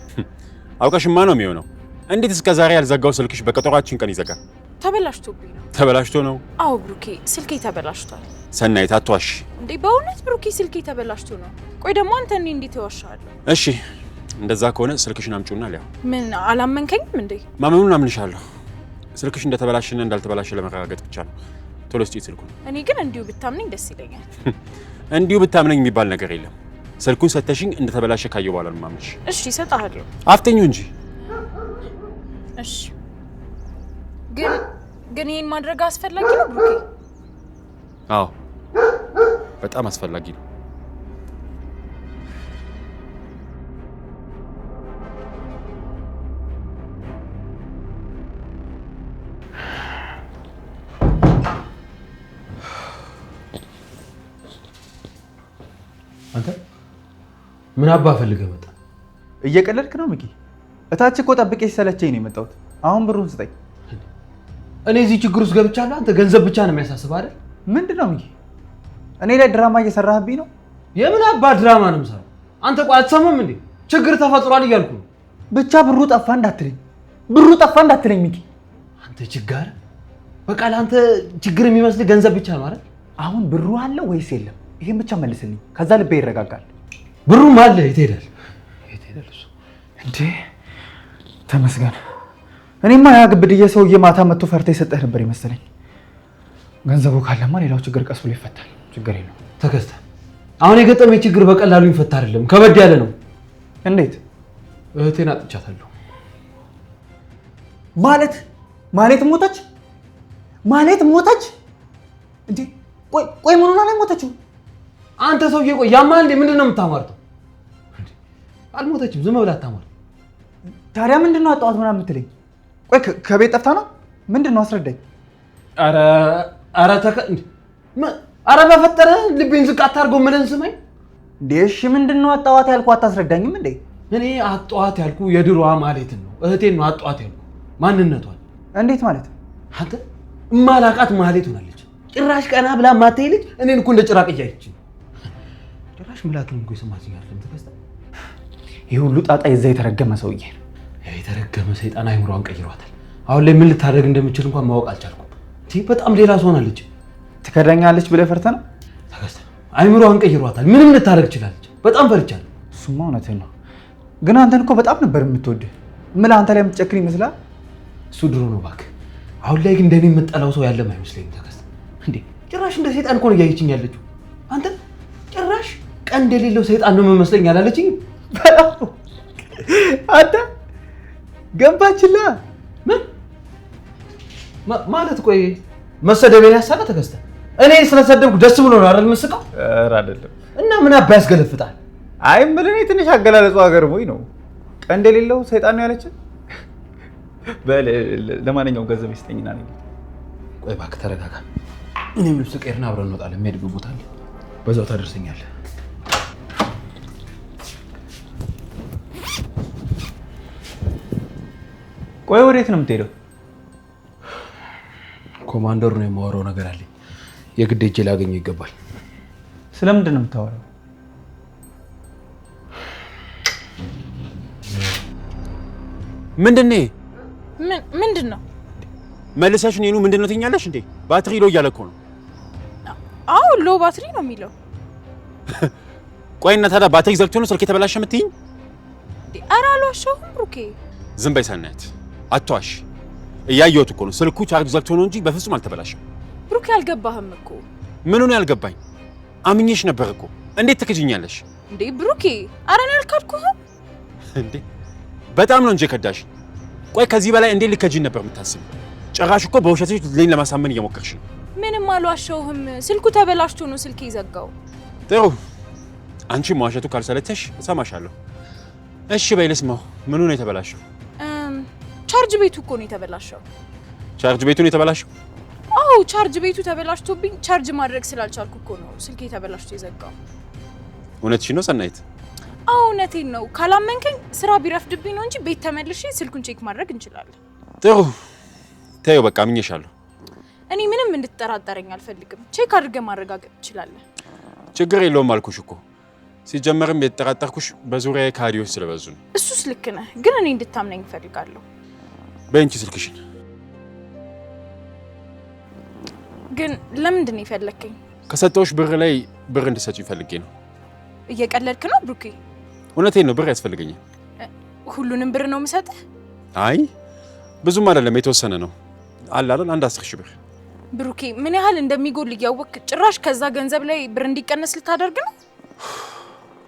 አውቀሽማ ነው የሚሆነው። እንዴት እስከ ዛሬ ያልዘጋው ስልክሽ በቀጠሯችን ቀን ይዘጋል? ተበላሽቶብኝ ነው። ተበላሽቶ ነው? አዎ ብሩኬ፣ ስልኬ ተበላሽቷል። ሰናይት አትዋሽ። እንዴ በእውነት ብሩኬ፣ ስልኬ ተበላሽቶ ነው። ቆይ ደግሞ አንተ እኔ እንዴት ተዋሻለሁ? እሺ እንደዛ ከሆነ ስልክሽን አምጪውና ሊያው። ምን አላመንከኝም እንዴ? ማመኑን አምንሻለሁ። ስልክሽ እንደተበላሽና እንዳልተበላሽ ለመረጋገጥ ብቻ ነው። ቶሎ እስቲ ስልኩን። እኔ ግን እንዲሁ ብታምነኝ ደስ ይለኛል። እንዲሁ ብታምነኝ የሚባል ነገር የለም። ስልኩን ሰተሽኝ እንደተበላሸ ካየው በኋላ ነው የማምንሽ። እሺ እሰጥሃለሁ። አፍተኙ እንጂ። እሺ ግን ይሄን ማድረግ አስፈላጊ ነው ብሩኬ? አዎ በጣም አስፈላጊ ነው። አንተ ምን አባ ፈልገህ መጣ? እየቀለድክ ነው ሚኪ? እታች እኮ ጠብቄ ሲሰለቸኝ ነው የመጣሁት። አሁን ብሩን ስጠኝ። እኔ እዚህ ችግር ውስጥ ገብቻለሁ። አንተ ገንዘብ ብቻ ነው የሚያሳስብህ አይደል? ምንድን ነው ሚኪ? እኔ ላይ ድራማ እየሰራህብኝ ነው? የምን አባ ድራማ ነው የምሰራው? አንተ ቆይ አትሰማም እንዴ? ችግር ተፈጥሯል እያልኩ ነው። ብቻ ብሩ ጠፋ እንዳትለኝ ሚኪ። አንተ ችጋር፣ በቃ ለአንተ ችግር የሚመስልህ ገንዘብ ብቻ ነው አይደል? አሁን ብሩ አለ ወይስ የለም? ይሄን ብቻ መልስልኝ፣ ከዛ ልቤ ይረጋጋል። ብሩም አለ። የት ሄዳል እሱ? እንዴ ተመስገን። እኔማ ያ ግብድዬ ሰውዬ ማታ መጥቶ ፈርተ የሰጠህ ነበር ይመስለኝ። ገንዘቡ ካለማ ሌላው ችግር ቀስ ብሎ ይፈታል። ችግር የለውም። ተከስተ አሁን የገጠመኝ ችግር በቀላሉ ይፈታ አይደለም፣ ከበድ ያለ ነው። እንዴት? እህቴን አጥቻታለሁ። ማለት ሞተች? ማለት ሞተች እንዴ? ቆይ ምን ሆና ነው ሞተችው? አንተ ሰውዬ ቆይ ያማል እንዴ? ምንድነው የምታማርተው? አልሞተችም፣ ዝም ብላ አታማር። ታዲያ ምንድነው አጣዋት ምናምን የምትለኝ? ቆይ ከቤት ጠፍታ ነው? ምንድነው አስረዳኝ። ኧረ በፈጠረ ልቤን ዝቅ አታርገው። ምንን ስማኝ እንዴ? እሺ ምንድነው አጣዋት ያልኩ? አታስረዳኝም እንዴ? እኔ አጣዋት ያልኩ የድሮዋ ማለትን ነው። እህቴን ነው አጣዋት ያልኩ። ማንነቷን እንዴት ማለት? አንተ እማላቃት ማለት ሆናለች። ጭራሽ ቀና ብላ ማታይ ልጅ እኔን እኮ እንደ ጭራቅ እያየች ጭራሽ ምላቱን እኮ የሰማችኝ አይደለም። ተከስተ ይሄ ሁሉ ጣጣ የዛ የተረገመ ሰውዬ ነው። የተረገመ ሰይጣን አይምሯን ቀይሯታል። አሁን ላይ ምን ልታደርግ እንደምችል እንኳን ማወቅ አልቻልኩም። በጣም ሌላ ሰው ሆናለች። ትከዳኛለች ብለህ ፈርተህ ነው? ተከስተ አይምሯን ቀይሯታል። ምንም ልታደርግ ትችላለች። በጣም ፈርቻለሁ። እሱማ እውነትህን ነው። ግን አንተን እኮ በጣም ነበር የምትወድህ። ምን አንተ ላይ የምትጨክን ይመስላል? እሱ ድሮ ነው እባክህ። አሁን ላይ ግን እንደኔ የምጠላው ሰው ያለም አይመስለኝም። ተከስተ እንዴ ጭራሽ እንደ ሰይጣን እኮ ነው እያየችኝ ያለችው። አንተ ጭራሽ ቀን እንደሌለው ሰይጣን ነው የምመስለኝ አላለችኝ? አንተ ገባችላ ማለት ቆይ መሰደቤን ያሳለ ተከስተ እኔ ስለሰደብኩ ደስ ብሎ ነው አይደል የምስቀው? ኧረ አይደለም። እና ምን አባ ያስገለፍጣል? አይ እምልህ እኔ ትንሽ አገላለጹ ሀገርሞኝ ነው። ቀን እንደሌለው ሰይጣን ነው ያለችን። ለማንኛውም ገንዘብ ይስጠኝና ነኝ። ቆይ እባክህ ተረጋጋ። እኔም ልብስ ቀይርና አብረን እንወጣለን። የምሄድበት ቦታ አለ፣ በዛው ታደርሰኛለህ። ቆይ ወዴት ነው የምትሄደው? ኮማንደሩ ነው የማወራው ነገር አለኝ። የግድ እጄ ላገኘው ይገባል። ስለምንድን ነው የምታወራው? ምንድን ነው? ምንድን ነው? መልሰሽ እኔኑ ምንድን ነው ትይኛለሽ እንዴ? ባትሪ ሎ እያለ እኮ ነው። አዎ ሎ ባትሪ ነው የሚለው። ቆይ እና ታዲያ ባትሪ ዘግቶ ነው ስልክ የተበላሸ የምትይኝ? ኧረ አልዋሸሁም ብሩኬ። ዝም በይ ሰናይት፣ አትዋሽ። እያየሁት እኮ ነው። ስልኩ ቻርጅ ዘግቶ ነው እንጂ በፍጹም አልተበላሸም። ብሩኬ አልገባህም እኮ። ምኑ ነው ያልገባኝ? አምኜሽ ነበር እኮ። እንዴት ትክጂኛለሽ እንዴ ብሩኬ? ኧረ እኔ አልካድኩህም እንዴ። በጣም ነው እንጂ ከዳሽ። ቆይ ከዚህ በላይ እንዴት ልከጂኝ ነበር የምታስቢው? ጭራሽ እኮ በውሸትሽ ልኝ ለማሳመን እየሞከርሽ ነው። ምንም አልዋሸሁም። ስልኩ ተበላሽቶ ነው ስልኬ ዘጋው። ጥሩ፣ አንቺ መዋሸቱ ካልሰለቸሽ እሰማሻለሁ። እሺ በይ ልስማው። ምኑ ነው የተበላሸው? ቻርጅ ቤቱ እኮ ነው የተበላሸው። ቻርጅ ቤቱ ነው የተበላሸው? አዎ ቻርጅ ቤቱ ተበላሽቶብኝ ቻርጅ ማድረግ ስላልቻልኩ እኮ ነው ስልኬ ተበላሽቶ የዘጋው። እውነትሽን ነው ሰናይት? አዎ እውነቴን ነው። ካላመንከኝ ስራ ቢረፍድብኝ ነው እንጂ ቤት ተመልሼ ስልኩን ቼክ ማድረግ እንችላለን። ጥሩ ተይው፣ በቃ አምኜሻለሁ። እኔ ምንም እንድትጠራጠረኝ አልፈልግም። ቼክ አድርገን ማረጋገጥ እንችላለን። ችግር የለውም አልኩሽ እኮ። ሲጀመርም የተጠራጠርኩሽ በዙሪያዬ ካዲዎች ስለበዙ ነው። እሱስ ልክ ነህ፣ ግን እኔ እንድታምነኝ እፈልጋለሁ። በእንቺ ስልክሽን። ግን ለምንድን ነው የፈለከኝ? ከሰጠሁሽ ብር ላይ ብር እንድትሰጪኝ ፈልጌ ነው። እየቀለድክ ነው ብሩኬ? እውነቴን ነው፣ ብር ያስፈልገኛል። ሁሉንም ብር ነው የምሰጥህ? አይ ብዙም አይደለም፣ የተወሰነ ነው። አለ አይደል? አንድ 10,000 ብር። ብሩኬ ምን ያህል እንደሚጎል እያወቅህ ጭራሽ ከዛ ገንዘብ ላይ ብር እንዲቀነስ ልታደርግ ነው?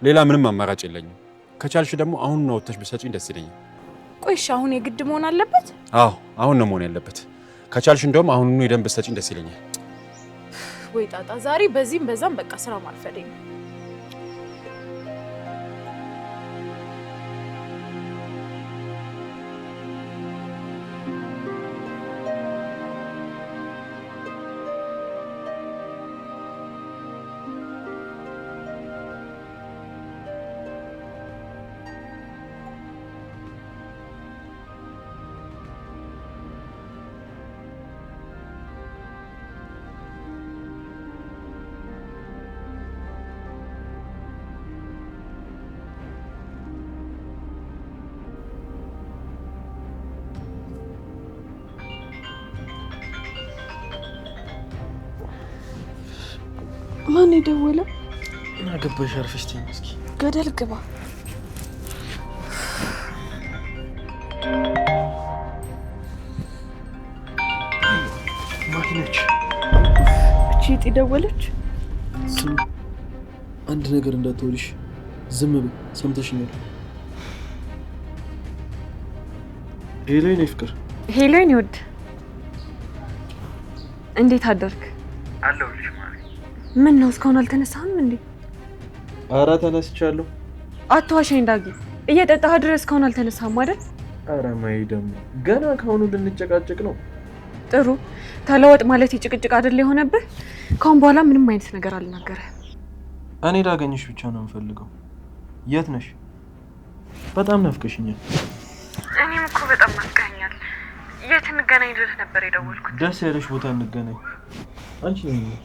ሌላ ምንም አማራጭ የለኝም። ከቻልሽ ደግሞ አሁን ነው ወጥተሽ ብትሰጪኝ ደስ ይለኛል። ቆይ እሺ፣ አሁን የግድ መሆን አለበት? አዎ አሁን ነው መሆን ያለበት። ከቻልሽ እንደውም አሁኑኑ የደንብ ብትሰጪኝ ደስ ይለኛል። ወይ ጣጣ፣ ዛሬ በዚህም በዛም በቃ ስራ ማርፈደኝ። ማን የደወለ? እና ገባሽ? አርፈሽ ተኝ እስኪ። ገደል ግባ። ማኪነች እቺ እጢ ደወለች። ስም አንድ ነገር እንዳትወልሽ ዝም በይ። ሰምተሽኛል? ሄሎ የኔ ፍቅር። ሄሎ የኔ ውድ። እንዴት አደርክ? አለሁልሽ ማሪ። ምን ነው እስካሁን አልተነሳህም እንዴ? ኧረ ተነስቻለሁ። አትዋሸኝ ዳጊ። እየጠጣህ ድረስ እስካሁን አልተነሳህም አይደል? ኧረ ማይ ደግሞ ገና ከአሁኑ ልንጨቃጨቅ ነው። ጥሩ ተለወጥ ማለት ጭቅጭቅ አይደል የሆነብህ? ካሁን በኋላ ምንም አይነት ነገር አልናገርህም። እኔ ላገኝሽ ብቻ ነው የምፈልገው። የት ነሽ? በጣም ናፍቀሽኛል። እኔም እኮ በጣም ናፍቀኸኛል። የት እንገናኝ ልልህ ነበር የደወልኩት። ደስ ያለሽ ቦታ እንገናኝ። አንቺ ነሽ?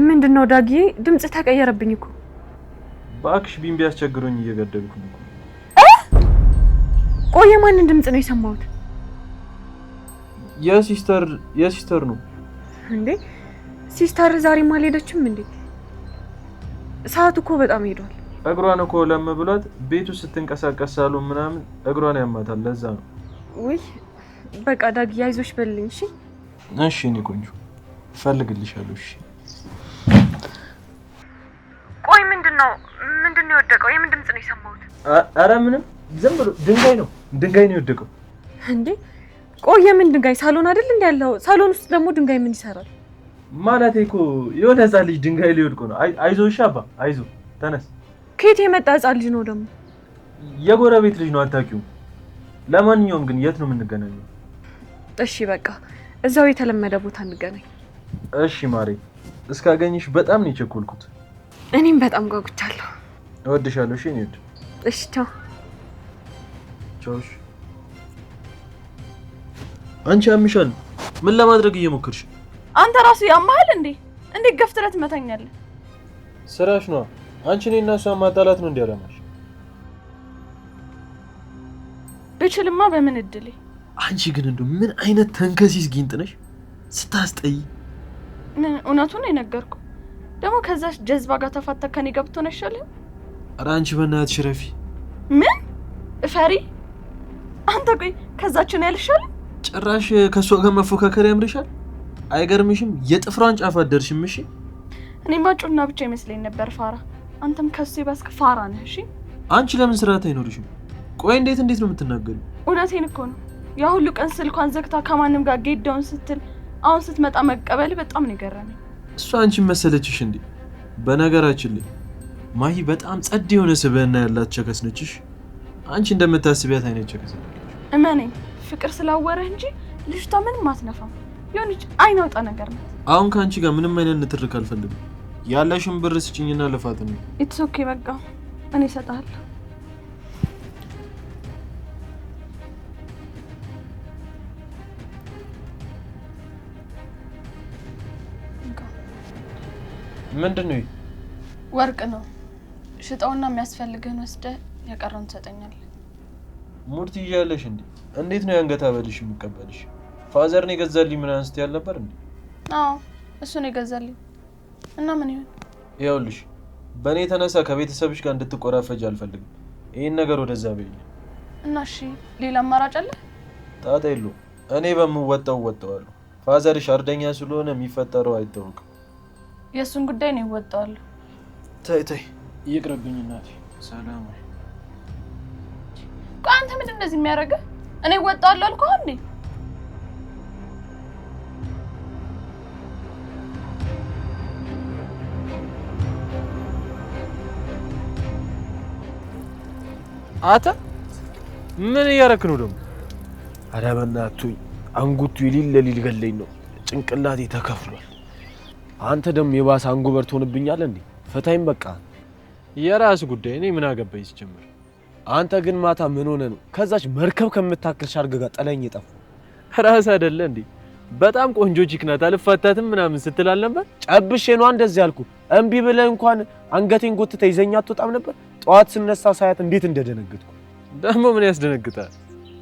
ምንድነው ዳጊ? ድምጽ ተቀየረብኝ እኮ። እባክሽ ቢምቢ አስቸግሮኝ እየገደልኩ ነው። ቆይ ማንን ድምጽ ነው የሰማሁት? የሲስተር ነው እንዴ? ሲስተር ዛሬም አልሄደችም እንዴ? ሰዓቱ እኮ በጣም ሄዷል። እግሯን እኮ ለም ብሏት ቤቱ ስትንቀሳቀስ ሳሎን ምናምን እግሯን ያማታል። ለዛ ነው። ውይ በቃ ዳጊ አይዞሽ በልኝ። እሺ እሺ እኔ ቆንጆ እፈልግልሻለሁ። እሺ ቆይ ምንድነው የወደቀው? የምን ድምጽ ነው የሰማሁት? ኧረ ምንም ዝም ብሎ ድንጋይ ነው የወደቀው። እንዴ ቆይ የምን ድንጋይ? ሳሎን አይደል እንዴ ያለው? ሳሎን ውስጥ ደግሞ ድንጋይ ምን ይሰራል? ማለቴ እኮ የሆነ ህፃን ልጅ ድንጋይ ሊወድቆ ነው። አይዞሽ አባ አይዞ ተነስ። ከየት የመጣ ህፃን ልጅ ነው ደግሞ? የጎረቤት ልጅ ነው አታውቂውም? ለማንኛውም ግን የት ነው የምንገናኘው? እሺ በቃ እዛው የተለመደ ቦታ እንገናኝ። እሺ ማሬ፣ እስካገኝሽ በጣም ነው የቸኮልኩት። እኔም በጣም ጓጉቻለሁ። እወድሻለሁ። እሺ እኔ እሺ ቻው። ቻውሽ። አንቺ አምሻል። ምን ለማድረግ እየሞከርሽ? አንተ ራሱ ያማሃል እንዴ? እንዴት ገፍትረት ትመታኛለህ? ስራሽ ነው። አንቺ እኔና እሷ ማጣላት ነው እንዲያለማሽ። ብችልማ በምን እድሌ። አንቺ ግን እንደው ምን አይነት ተንከሲስ ጊንጥ ነሽ? ስታስጠይ። እውነቱን ነው የነገርኩ። ደግሞ ከዛሽ ጀዝባ ጋር ተፋተህ ከኔ ገብቶ ነው ይሻልህ። ኧረ አንቺ በእናትሽ ረፊ። ምን ፈሪ አንተ? ቆይ ከዛችን ያልሻል? ጭራሽ ከሷ ጋር መፎካከር ያምርሻል? አይገርምሽም? የጥፍሯን ጫፍ አደርሽም። እሺ እኔማ ጩና ብቻ ይመስለኝ ነበር ፋራ። አንተም ከሱ ይባስክ ፋራ ነህ። እሺ አንቺ ለምን ስርዓት አይኖርሽም? ቆይ እንዴት ነው የምትናገሪው? እውነቴን እኮ ነው። ያ ሁሉ ቀን ስልኳን ዘግታ ከማንም ጋር ጌዳውን ስትል አሁን ስትመጣ መቀበል በጣም ነው የገረመኝ። እሷ አንቺን መሰለችሽ እንዴ? በነገራችን ላይ ማሂ በጣም ጸድ የሆነ ስብዕና ያላት ቸከስ ነችሽ። አንቺ እንደምታስቢያት አይነት ቸከስ ነች። እመነኝ፣ ፍቅር ስላወረህ እንጂ ልጅቷ ምንም አትነፋም። የሆነች አይናውጣ ነገር ነው። አሁን ከአንቺ ጋር ምንም አይነት ንትርክ አልፈልግም። ያለሽን ብር ስጭኝና ልፋት ነው። ኢትስ ኦኬ በቃ እኔ እሰጥሃለሁ። ምንድን ነው? ወርቅ ነው። ሽጠውና የሚያስፈልግህን ወስደህ የቀረውን ትሰጠኛለህ። ሙድ ትይዣለሽ እንዴ? እንዴት ነው የአንገት ሐብልሽ የምቀበልሽ? ፋዘር ነው የገዛልኝ ምናምን ስትይ አልነበር እንዴ? አዎ እሱ ነው የገዛልኝ። እና ምን ይሁን? ይኸውልሽ በእኔ የተነሳ ከቤተሰብሽ ጋር እንድትቆራፈጅ አልፈልግም። ይህን ነገር ወደዛ በይኝ እና እሺ ሌላ አማራጭ አለ? ጣጣ የለውም። እኔ በምወጣው እወጣዋለሁ። ፋዘርሽ አርደኛ ስለሆነ የሚፈጠረው አይታወቅም። የእሱን ጉዳይ ነው ይወጣዋለሁ። ተይ ይቅርብኝ እናቴ። ሰላም። ቆይ አንተ ምንድን እንደዚህ የሚያደርገህ? እኔ እወጣዋለሁ አልኩህ እንዴ? አታ ምን እያደረክ ነው ደግሞ? ኧረ በእናትህ አንጉቱ ሊል ገለኝ ነው። ጭንቅላቴ ተከፍሏል። አንተ ደግሞ የባሰ አንጎበር ትሆንብኛለህ እንዴ? ፈታይም በቃ የራስ ጉዳይ። እኔ ምን አገባኝ ሲጀምር። አንተ ግን ማታ ምን ሆነ ነው ከዛች መርከብ ከምታክል ሻርግ ጋር ጠለኝ የጠፋ? ራስ አይደለ እንዴ? በጣም ቆንጆ ቺክ ናት አልፋታትም ምናምን ስትል አልነበር? ጨብሼ ነው እንደዚህ ያልኩ። እምቢ ብለህ እንኳን አንገቴን ጎትተህ ይዘኛ አትወጣም ነበር? ጠዋት ስነሳ ሳያት እንዴት እንደደነገጥኩ። ደግሞ ምን ያስደነግጣል?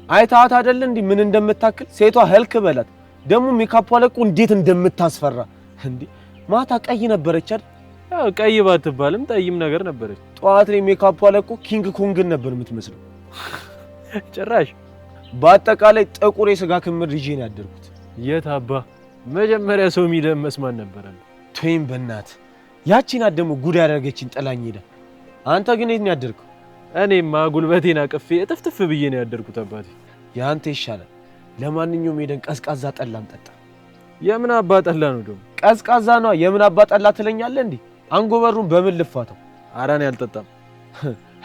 አይታት አይደለ እንዴ ምን እንደምታክል ሴቷ ህልክ በላት። ደግሞ ሜካፕ አለቁ እንዴት እንደምታስፈራ እንዴ! ማታ ቀይ ነበረች አይደል? ያው ቀይ ባትባልም ጠይም ነገር ነበረች። ጠዋት ላይ ሜካፕ አለቁ ኪንግ ኮንግን ነበር የምትመስለው። ጭራሽ በአጠቃላይ ጥቁር የስጋ ክምር ይዤ ነው ያደርኩት። የት አባ መጀመሪያ ሰው የሚደም መስማት ነበረን። ተይም በእናት ያቺን አደሙ ጉድ ያደረገችን ጥላኝ ሄደ። አንተ ግን የት ነው ያደርኩ? እኔማ ጉልበቴን አቅፌ እጥፍጥፍ ብዬ ነው ያደርኩት። አባቴ ያንተ ይሻላል። ለማንኛውም ሄደን ቀዝቃዛ ጠላም ጠጣ። የምን አባ ጠላ ነው ደግሞ? ቀዝቃዛ ነው። የምን አባ ጠላ ትለኛለህ እንዴ? አንጎበሩን በምን ልፋተው? ኧረ እኔ አልጠጣም።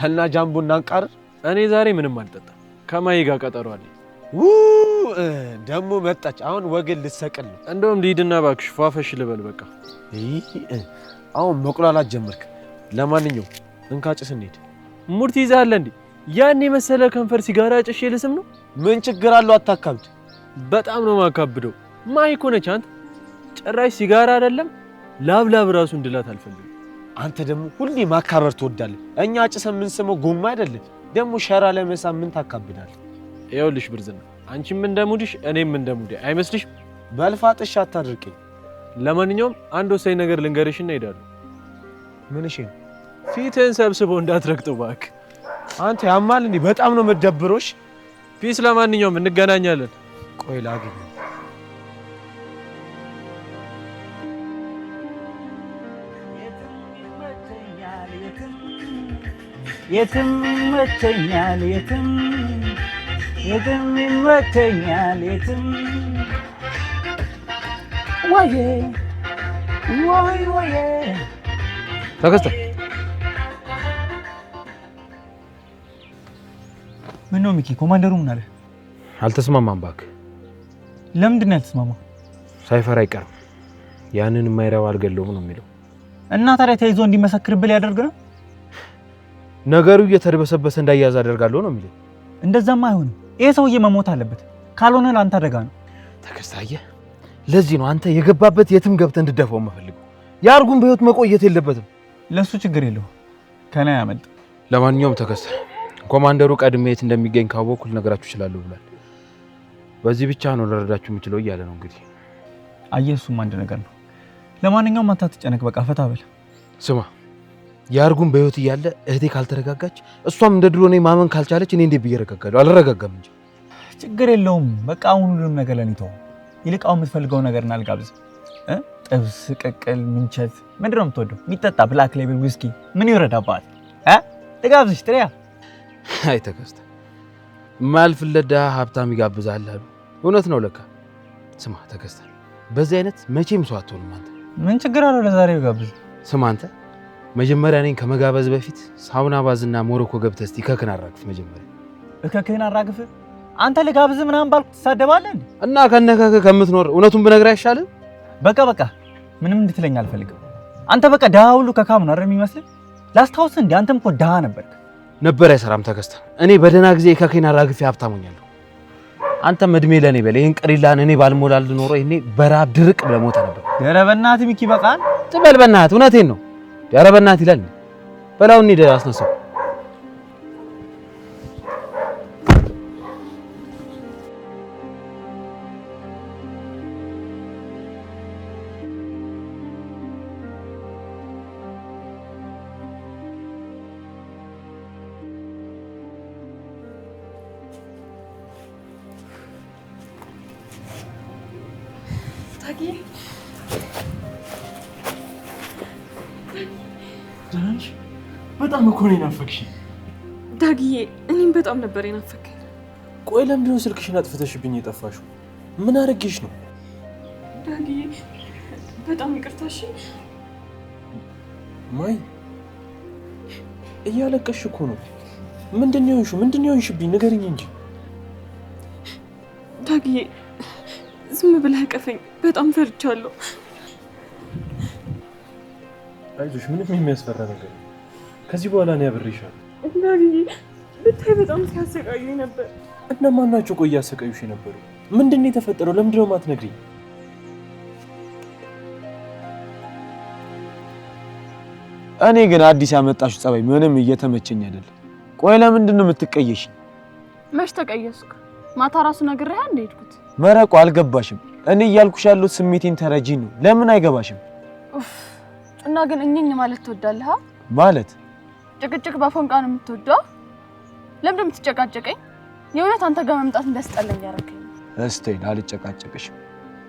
እና ጃምቦና አንቃር እኔ ዛሬ ምንም አልጠጣም። ከማዬ ጋር ቀጠሮ አለኝ። ደግሞ መጣች። አሁን ወግን ልትሰቅል ነው። እንደውም ልሂድና እባክሽ ፏፈሽ ልበል በቃ። አሁን መቁላላት ጀመርክ። ለማንኛውም እንካጭስ እንሂድ። ሙድ ትይዛለህ እንዴ? ያን የመሰለ ከንፈር ሲጋራ ጭሼ ልስም ነው? ምን ችግር አለው? አታካብድ። በጣም ነው ማካብደው። ማይ እኮ ነች አንተ። ጭራሽ ሲጋራ አይደለም ላብላብ ራሱ እንድላት አልፈልግም። አንተ ደግሞ ሁሌ ማካበር ትወዳለህ። እኛ ጭሰን ምን ስመው ጎማ አይደለም ደግሞ ሸራ ለመሳም ምን ታካብዳለህ? ይኸውልሽ ብርዝና፣ አንቺም እንደሙድሽ እኔም እንደሙዴ አይመስልሽም? በልፋጥሽ አታድርቀኝ። ለማንኛውም አንድ ወሳኝ ነገር ልንገርሽና እሄዳለሁ። ምን እሺ? ፊትህን ሰብስበው እንዳትረግጠው እባክህ። አንተ ያማል እንዴ? በጣም ነው መደብሮሽ። ፒስ። ለማንኛውም እንገናኛለን። ቆይ ላግኝ። የትም ይመቸኛል የትም ይመቸኛል የትም ወዬ ወዬ ተከስተ ምን ነው ሚኪ? ኮማንደሩ ምን አለ? አልተስማማም እባክህ። ለምንድን ነው ያልተስማማው? ሳይፈራ አይቀርም። ያንን የማይረባ አልገለውም ነው የሚለው። እና ታዲያ ተይዞ እንዲመሰክርብል ያደርግ ነው? ነገሩ እየተደበሰበሰ እንዳያዝ አደርጋለሁ ነው የሚለው። እንደዛማ አይሆንም። ይሄ ሰውዬ መሞት አለበት። ካልሆነ ለአንተ አደጋ ነው። ተከስታየ። ለዚህ ነው አንተ የገባበት የትም ገብተህ እንድደፋው የምፈልገው። ያርጉን በህይወት መቆየት የለበትም። ለሱ ችግር የለው ከና ያመልጥ። ለማንኛውም ተከስተ ኮማንደሩ ቀድሜ የት እንደሚገኝ ካወቅኩ ልነግራችሁ እችላለሁ ብሏል። በዚህ ብቻ ነው ልረዳችሁ የምችለው እያለ ነው እንግዲህ። አየህ እሱም አንድ ነገር ነው። ለማንኛውም አትጨነቅ፣ በቃ ፈታ በል። ስማ ያርጉን በህይወት እያለ እህቴ ካልተረጋጋች እሷም እንደ ድሮ እኔ ማመን ካልቻለች እኔ እንዴት ብዬ እረጋጋለሁ? አልረጋጋም እንጂ። ችግር የለውም በቃ አሁን ሁሉንም ነገር ለኔ ተው። ይልቅ አሁን የምትፈልገው ነገር እናልጋብዝ። ጥብስ፣ ቅቅል፣ ምንቸት፣ ምንድን ነው የምትወደው? የሚጠጣ ብላክ ሌብል ዊስኪ ምን ይወረዳባል? ልጋብዝሽ ጥሪያ። አይ ተከስተ ማልፍለዳ ሀብታም ይጋብዛል አሉ። እውነት ነው ለካ። ስማ ተከስተ በዚህ አይነት መቼም ሰው አትሆንም አንተ። ምን ችግር አለው? ለዛሬው ጋብዝ። ስማ አንተ መጀመሪያ እኔን ከመጋበዝ በፊት ሳውና ባዝና ሞሮኮ ገብተህ እስቲ ከክን አራግፍ። መጀመሪያ ከክን አራግፍ። አንተ ልጋብዝ ምናምን ባልኩ ትሳደባለህ እንዴ? እና ከነከከ ከምትኖር እውነቱን ብነግርህ አይሻልም? በቃ ምንም እንድትለኝ አልፈልግም። አንተ በቃ ድሃ ሁሉ ከካም ነው አይደል የሚመስልህ? ላስታውስህ እንዴ አንተም እኮ ድሃ ነበርክ። ነበር አይሰራም ተከስተ። እኔ በደህና ጊዜ ከክን አራግፌ ሀብታም ሆኛለሁ። አንተም እድሜ ለኔ በለ ይሄን ቀሪላን እኔ ባልሞላል ኖሮ ይሄኔ በራብ ድርቅ ብለህ ሞተ ነበር። ኧረ በእናትህ ሚኪ በቃል ትበል በእናትህ። እውነቴን ነው። ኧረ በእናትህ ይላል። በላው እንሂድ አስነሳው። በጣም እኮ ነው የናፈቅሽኝ ዳግዬ። እኔም በጣም ነበር የናፈቀኝ። ቆይ ለምንድን ነው ስልክሽን አጥፍተሽብኝ የጠፋሽው? ምን አድርጌሽ ነው? ዳግዬ በጣም ይቅርታ። እሺ ማይ እያለቀሽ እኮ ነው። ምንድን ነው የሆንሽው? ምንድን ነው የሆንሽብኝ? ንገሪኝ እንጂ ዳግዬ። ዝም ብለህ ቀፈኝ። በጣም ፈርቻለሁ። አይዞሽ፣ ምንም የሚያስፈራ ነገር ከዚህ በኋላ ነው ያብሬሻለሁ። ዳግዬ ብታይ በጣም ሲያሰቃዩኝ ነበር። እነማን ናቸው ቆይ ያሰቃዩሽ የነበሩ? ምንድን ነው የተፈጠረው? ለምንድን ነው የማትነግሪኝ? እኔ ግን አዲስ ያመጣሽው ጸባይ ምንም እየተመቸኝ አይደለም። ቆይ ለምንድን ነው የምትቀየሽ? መች ተቀየስኩ? ማታ ራሱ ነግሬህ አንዴ ሄድኩት። መረቁ አልገባሽም። እኔ እያልኩሽ ያለው ስሜቴን ተረጂ ነው። ለምን አይገባሽም? እና ግን እኝኝ ማለት ትወዳለህ? ማለት ጭቅጭቅ በፎንቃ ነው የምትወደው? ለምን የምትጨቃጨቀኝ? የእውነት አንተ ጋር መምጣት እንዳስጠላኝ ያደረከኝ። እስቲ አልጨቃጨቅሽም፣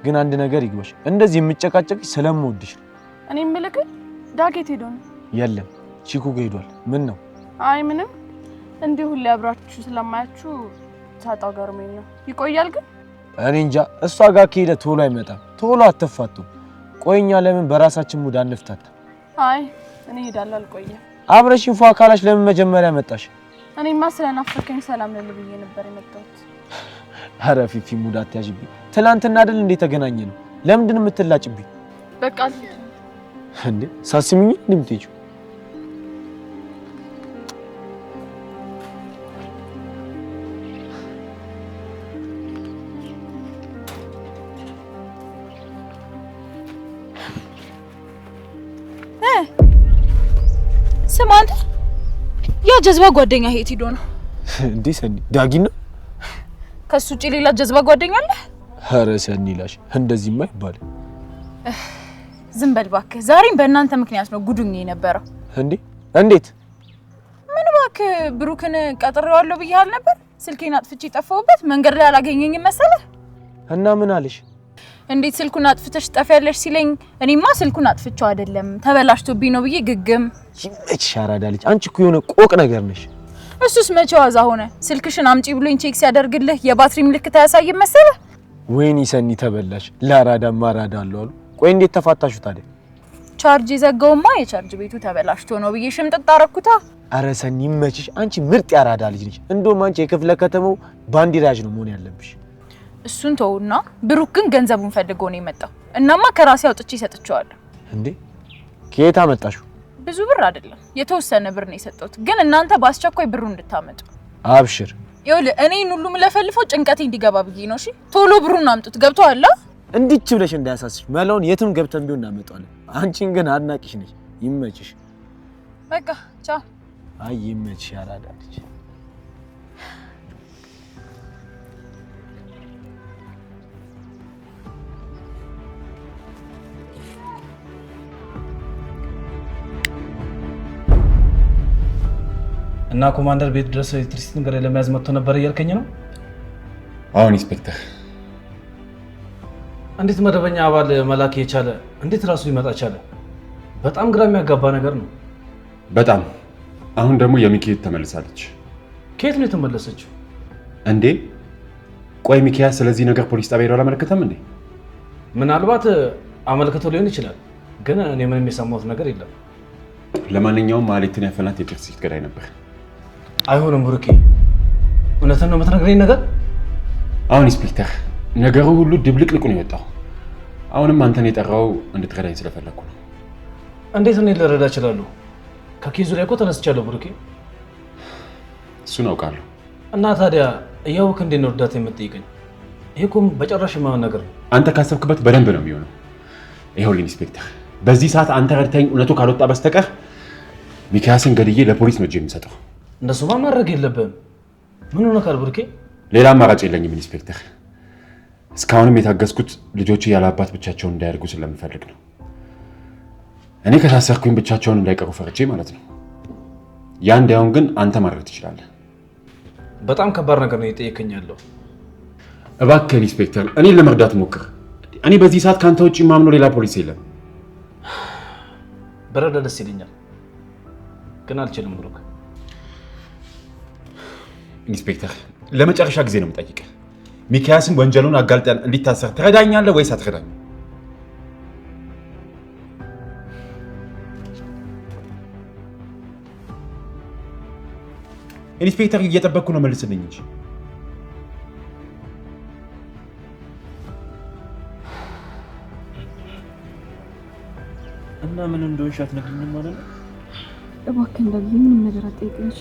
ግን አንድ ነገር ይግባሽ። እንደዚህ የምጨቃጨቅሽ ስለምወድሽ ነው። እኔ የምልህ ዳጌት ሄዶ ነው? የለም ቺኩ ጋር ሄዷል። ምን ነው? አይ ምንም፣ እንዲሁ ሁሌ አብራችሁ ስለማያችሁ ሳጣው ገርሞኝ ነው። ይቆያል ግን? እኔ እንጃ እሷ ጋር ከሄደ ቶሎ አይመጣም። ቶሎ አትፋቱም። ቆይኛ ለምን በራሳችን ሙድ አንፍታታ? አይ እኔ ሄዳለሁ አልቆየም። አብረሽኝ ፏ ካላሽ ለምን መጀመሪያ መጣሽ? እኔማ ስለናፈቀኝ ሰላም ልል ብዬ ነበር የመጣሁት። ኧረ ፊፊ ሙድ አትያዥብኝ። ትናንትና አይደል እንዴ ተገናኘነው? ለምንድን የምትላጭብኝ? በቃ እንዴ ሳስሚኝ እንደምትይው ስማ አንተ ያ ጀዝባ ጓደኛ የት ሄዶ ነው እንዴ? ሰኒ ዳጊ ነው? ከሱ ውጪ ሌላ ጀዝባ ጓደኛ አለ? ኧረ ሰኒ ላሽ እንደዚህማ ይባል። ዝም በል እባክህ። ዛሬም በእናንተ ምክንያት ነው ጉዱኝ የነበረው። እንዴ እንዴት? ምን እባክህ ብሩክን ቀጥሬዋለሁ ብዬሃል ነበር። ስልኬን አጥፍቼ ጠፋሁበት። መንገድ ላይ አላገኘኝም መሰለህ? እና ምን አለሽ? እንዴት ስልኩን አጥፍተሽ ጠፋያለሽ ሲለኝ እኔማ ስልኩን አጥፍቼው አይደለም ተበላሽቶብኝ ነው ብዬ ግግም። ይመችሽ አራዳ ልጅ፣ አንቺ እኮ የሆነ ቆቅ ነገር ነሽ። እሱስ መቼ ዋዛ ሆነ? ስልክሽን አምጪ ብሎኝ ቼክ ሲያደርግልህ የባትሪ ምልክት አያሳይም መሰለህ? ወይኔ ሰኒ ተበላሽ። ለአራዳማ አራዳ አለው አሉ። ቆይ እንዴት ተፋታሹ ታዲያ? ቻርጅ የዘጋውማ የቻርጅ ቤቱ ተበላሽቶ ነው ብዬ ሽምጥጥ አረኩታ። አረ ሰኒ ይመችሽ፣ አንቺ ምርጥ ያራዳ ልጅ ነሽ። እንደውም አንቺ የክፍለ ከተማው ባንዲራጅ ነው መሆን ያለብሽ። እሱን ተውና ብሩክ ግን ገንዘቡን ፈልጎ ነው የመጣው። እናማ ከራሴ አውጥቼ ሰጥቼዋለሁ። እንዴ ከየት አመጣሽው? ብዙ ብር አይደለም የተወሰነ ብር ነው የሰጠሁት፣ ግን እናንተ በአስቸኳይ ብሩን እንድታመጡ። አብሽር። ይኸውልህ እኔን ሁሉ ለፈልፈው ጭንቀቴ እንዲገባ ብዬ ነው። እሺ ቶሎ ብሩን አምጡት። ገብቶሃል? እንዲች ብለሽ እንዳያሳስሽ። መላውን የትም ገብተን ቢሆን እናመጣዋለን። አንቺን ግን አድናቂሽ ነሽ። ይመችሽ። በቃ ቻው። አይ ይመችሽ ያራዳ ልጅ። እና ኮማንደር ቤት ድረስ ኤሌክትሪሲቲን ገሬ ለመያዝ መጥቶ ነበር እያልከኝ ነው? አሁን ኢንስፔክተር እንዴት መደበኛ አባል መላክ የቻለ እንዴት ራሱ ሊመጣ ቻለ? በጣም ግራ የሚያጋባ ነገር ነው። በጣም አሁን ደግሞ የሚኪያስ ተመልሳለች። ከየት ነው የተመለሰችው እንዴ? ቆይ ሚኪያስ ስለዚህ ነገር ፖሊስ ጣቢያ ሄዶ አላመለከተም እንዴ? ምናልባት አመልክቶ ሊሆን ይችላል፣ ግን እኔ ምንም የሰማሁት ነገር የለም። ለማንኛውም ማለትን ያፈናት የኤሌክትሪሲቲ ገዳይ ነበር። አይሆንም ብሩኬ፣ እውነትን ነው የምትነግረኝ ነገር? አሁን ኢንስፔክተር ነገሩ ሁሉ ድብልቅልቁ ነው የወጣው። አሁንም አንተን የጠራው እንድትረዳኝ ስለፈለኩ ነው። እንዴት እኔ ልረዳ እችላለሁ? ከኬዙ ላይ እኮ ተነስቻለሁ ብሩኬ። እሱን አውቃለሁ። እና ታዲያ እያወቅህ እንዴት ነው እርዳታ የምትጠይቀኝ? ይሄ እኮ በጭራሽ የማይሆን ነገር ነው። አንተ ካሰብክበት በደንብ ነው የሚሆነው። ይኸውልህ ኢንስፔክተር፣ በዚህ ሰዓት አንተ ረድተኝ እውነቱ ካልወጣ በስተቀር ሚኪያስን ገድዬ ለፖሊስ ነው የምሰጠው። እንደሱማ ማድረግ የለብህም። ምን ሆነካል ብሩኬ? ሌላ አማራጭ የለኝም ኢንስፔክተር። እስካሁንም የታገዝኩት ልጆቹ ያለ አባት ብቻቸውን እንዳያድጉ ስለምፈልግ ነው። እኔ ከታሰርኩኝ ብቻቸውን እንዳይቀሩ ፈርቼ ማለት ነው። ያ እንዳይሆን ግን አንተ ማድረግ ትችላለህ። በጣም ከባድ ነገር ነው እየጠየከኝ ያለው። እባክህ ኢንስፔክተር እኔን ለመርዳት ሞክር። እኔ በዚህ ሰዓት ካንተ ውጪ ማምኖ ሌላ ፖሊስ የለም። በረዳ ደስ ይለኛል፣ ግን አልችልም ብሩክ። ኢንስፔክተር ለመጨረሻ ጊዜ ነው የምጠይቅህ። ሚኪያስን ወንጀሉን አጋልጠን እንዲታሰር ትረዳኛለህ ወይስ አትረዳኝ? ኢንስፔክተር እየጠበቅኩ ነው፣ መልስልኝ እንጂ። እና ምን እንደሆንሽ አትነግሪኝም ማለት ነው? እባክህ እንደዚህ ምንም ነገር አትጠይቀኝ እሺ?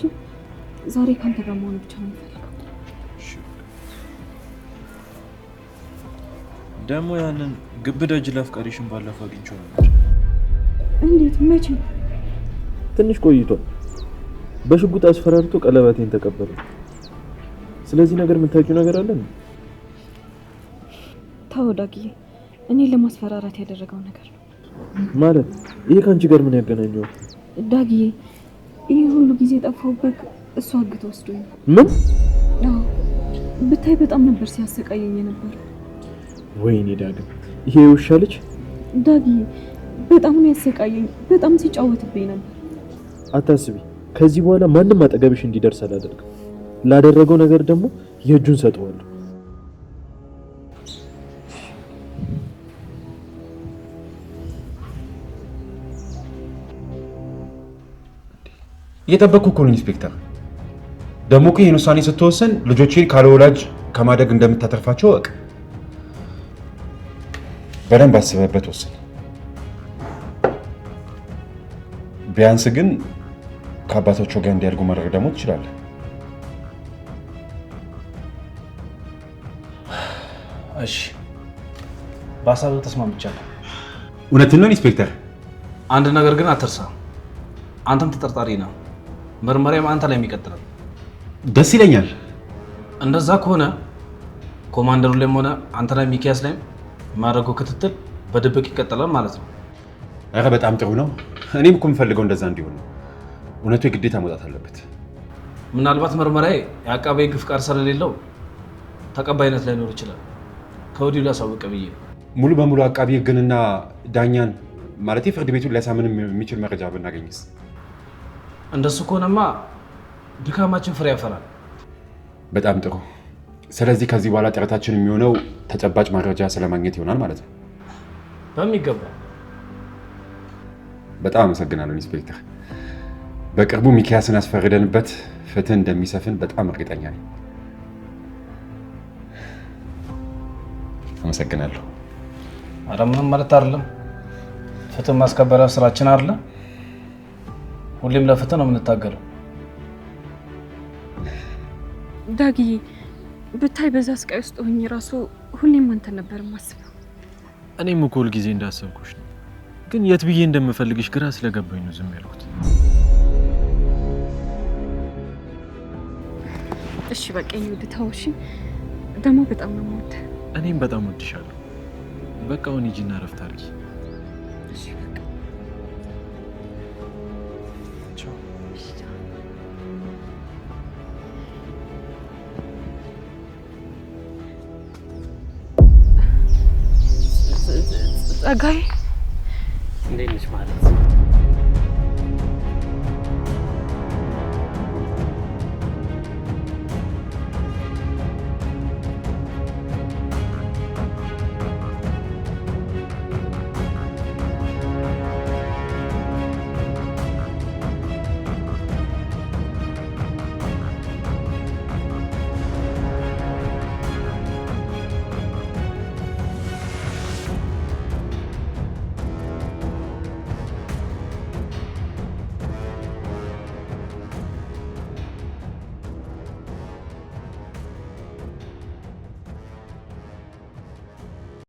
ዛሬ ካንተ ጋር መሆን ብቻ ነው የምፈልገው። ደግሞ ያንን ግብዳ ጅል አፍቃሪሽን ባለፈው አግኝቼው ነበር። እንዴት? መቼ? ትንሽ ቆይቷል። በሽጉጥ አስፈራርቶ ቀለበቴን ተቀበለ። ስለዚህ ነገር የምታውቂው ነገር አለ? ተው ዳጊዬ፣ እኔ ለማስፈራራት ያደረገው ነገር ነው ማለት። ይሄ ካንቺ ጋር ምን ያገናኘዋል? ዳጊዬ፣ ይሄ ሁሉ ጊዜ ጠፋሁበት እሱ አግቶ ወስዶኝ። ምን? አዎ፣ ብታይ በጣም ነበር ሲያሰቃየኝ ነበር። ወይኔ ዳግም፣ ይሄ ውሻ ልጅ ዳጊዬ በጣም ነው ያሰቃየኝ። በጣም ሲጫወትብኝ ነበር። አታስቢ፣ ከዚህ በኋላ ማንም አጠገብሽ እንዲደርስ አላደርግም። ላደረገው ነገር ደግሞ የእጁን ሰጠዋለሁ። እየጠበቅኩ እኮ ነው ኢንስፔክተር። ደግሞ እኮ ይህን ውሳኔ ስትወስን ልጆቼን ካለ ወላጅ ከማደግ እንደምታተርፋቸው እወቅ። በደንብ አስበህበት ወስን። ቢያንስ ግን ከአባታቸው ጋር እንዲያድጉ ማድረግ ደግሞ ትችላለህ። እሺ፣ በሀሳብህ ተስማምቻለሁ። እውነትን ነው ኢንስፔክተር? አንድ ነገር ግን አትርሳ፣ አንተም ተጠርጣሪ ነህ። ምርመራም አንተ ላይ የሚቀጥለው። ደስ ይለኛል። እንደዛ ከሆነ ኮማንደሩ ላይም ሆነ አንተ ላይ ሚኪያስ ላይም ማድረጉ ክትትል በድብቅ ይቀጥላል ማለት ነው። ኧረ በጣም ጥሩ ነው። እኔም እኮ የምፈልገው እንደዛ እንዲሆን ነው። እውነቱ የግዴታ መውጣት አለበት። ምናልባት ምርመራዬ የአቃቤ ሕግ ፍቃድ ስለሌለው ተቀባይነት ላይኖር ይችላል። ከወዲሁ ላሳውቅ ብዬ። ሙሉ በሙሉ አቃቤ ሕግንና ዳኛን ማለት ፍርድ ቤቱን ሊያሳምን የሚችል መረጃ ብናገኝስ? እንደሱ ከሆነማ ድካማችን ፍሬ ያፈራል። በጣም ጥሩ። ስለዚህ ከዚህ በኋላ ጥረታችን የሚሆነው ተጨባጭ መረጃ ስለማግኘት ይሆናል ማለት ነው። በሚገባ። በጣም አመሰግናለሁ ኢንስፔክተር። በቅርቡ ሚኪያስን ያስፈረደንበት ፍትህ እንደሚሰፍን በጣም እርግጠኛ ነኝ። አመሰግናለሁ። ኧረ ምንም ማለት አይደለም። ፍትህ ማስከበሪያ ስራችን አይደለ? ሁሌም ለፍትህ ነው የምንታገለው። ዳግዬ ብታይ በዛ ስቃይ ውስጥ ሆኜ ራሱ ሁሌም አንተ ነበር የማስበው። እኔም እኮ ሁል ጊዜ እንዳሰብኩሽ ነው፣ ግን የት ብዬ እንደምፈልግሽ ግራ ስለገባኝ ነው ዝም ያልኩት። እሺ በቃ ይወድታው። እሺ ደግሞ በጣም ነው የምወደው። እኔም በጣም ወድሻለሁ። በቃ አሁን ሂጂና እረፍት አድርጊ። እሺ በቃ ቻው። ጸጋዬ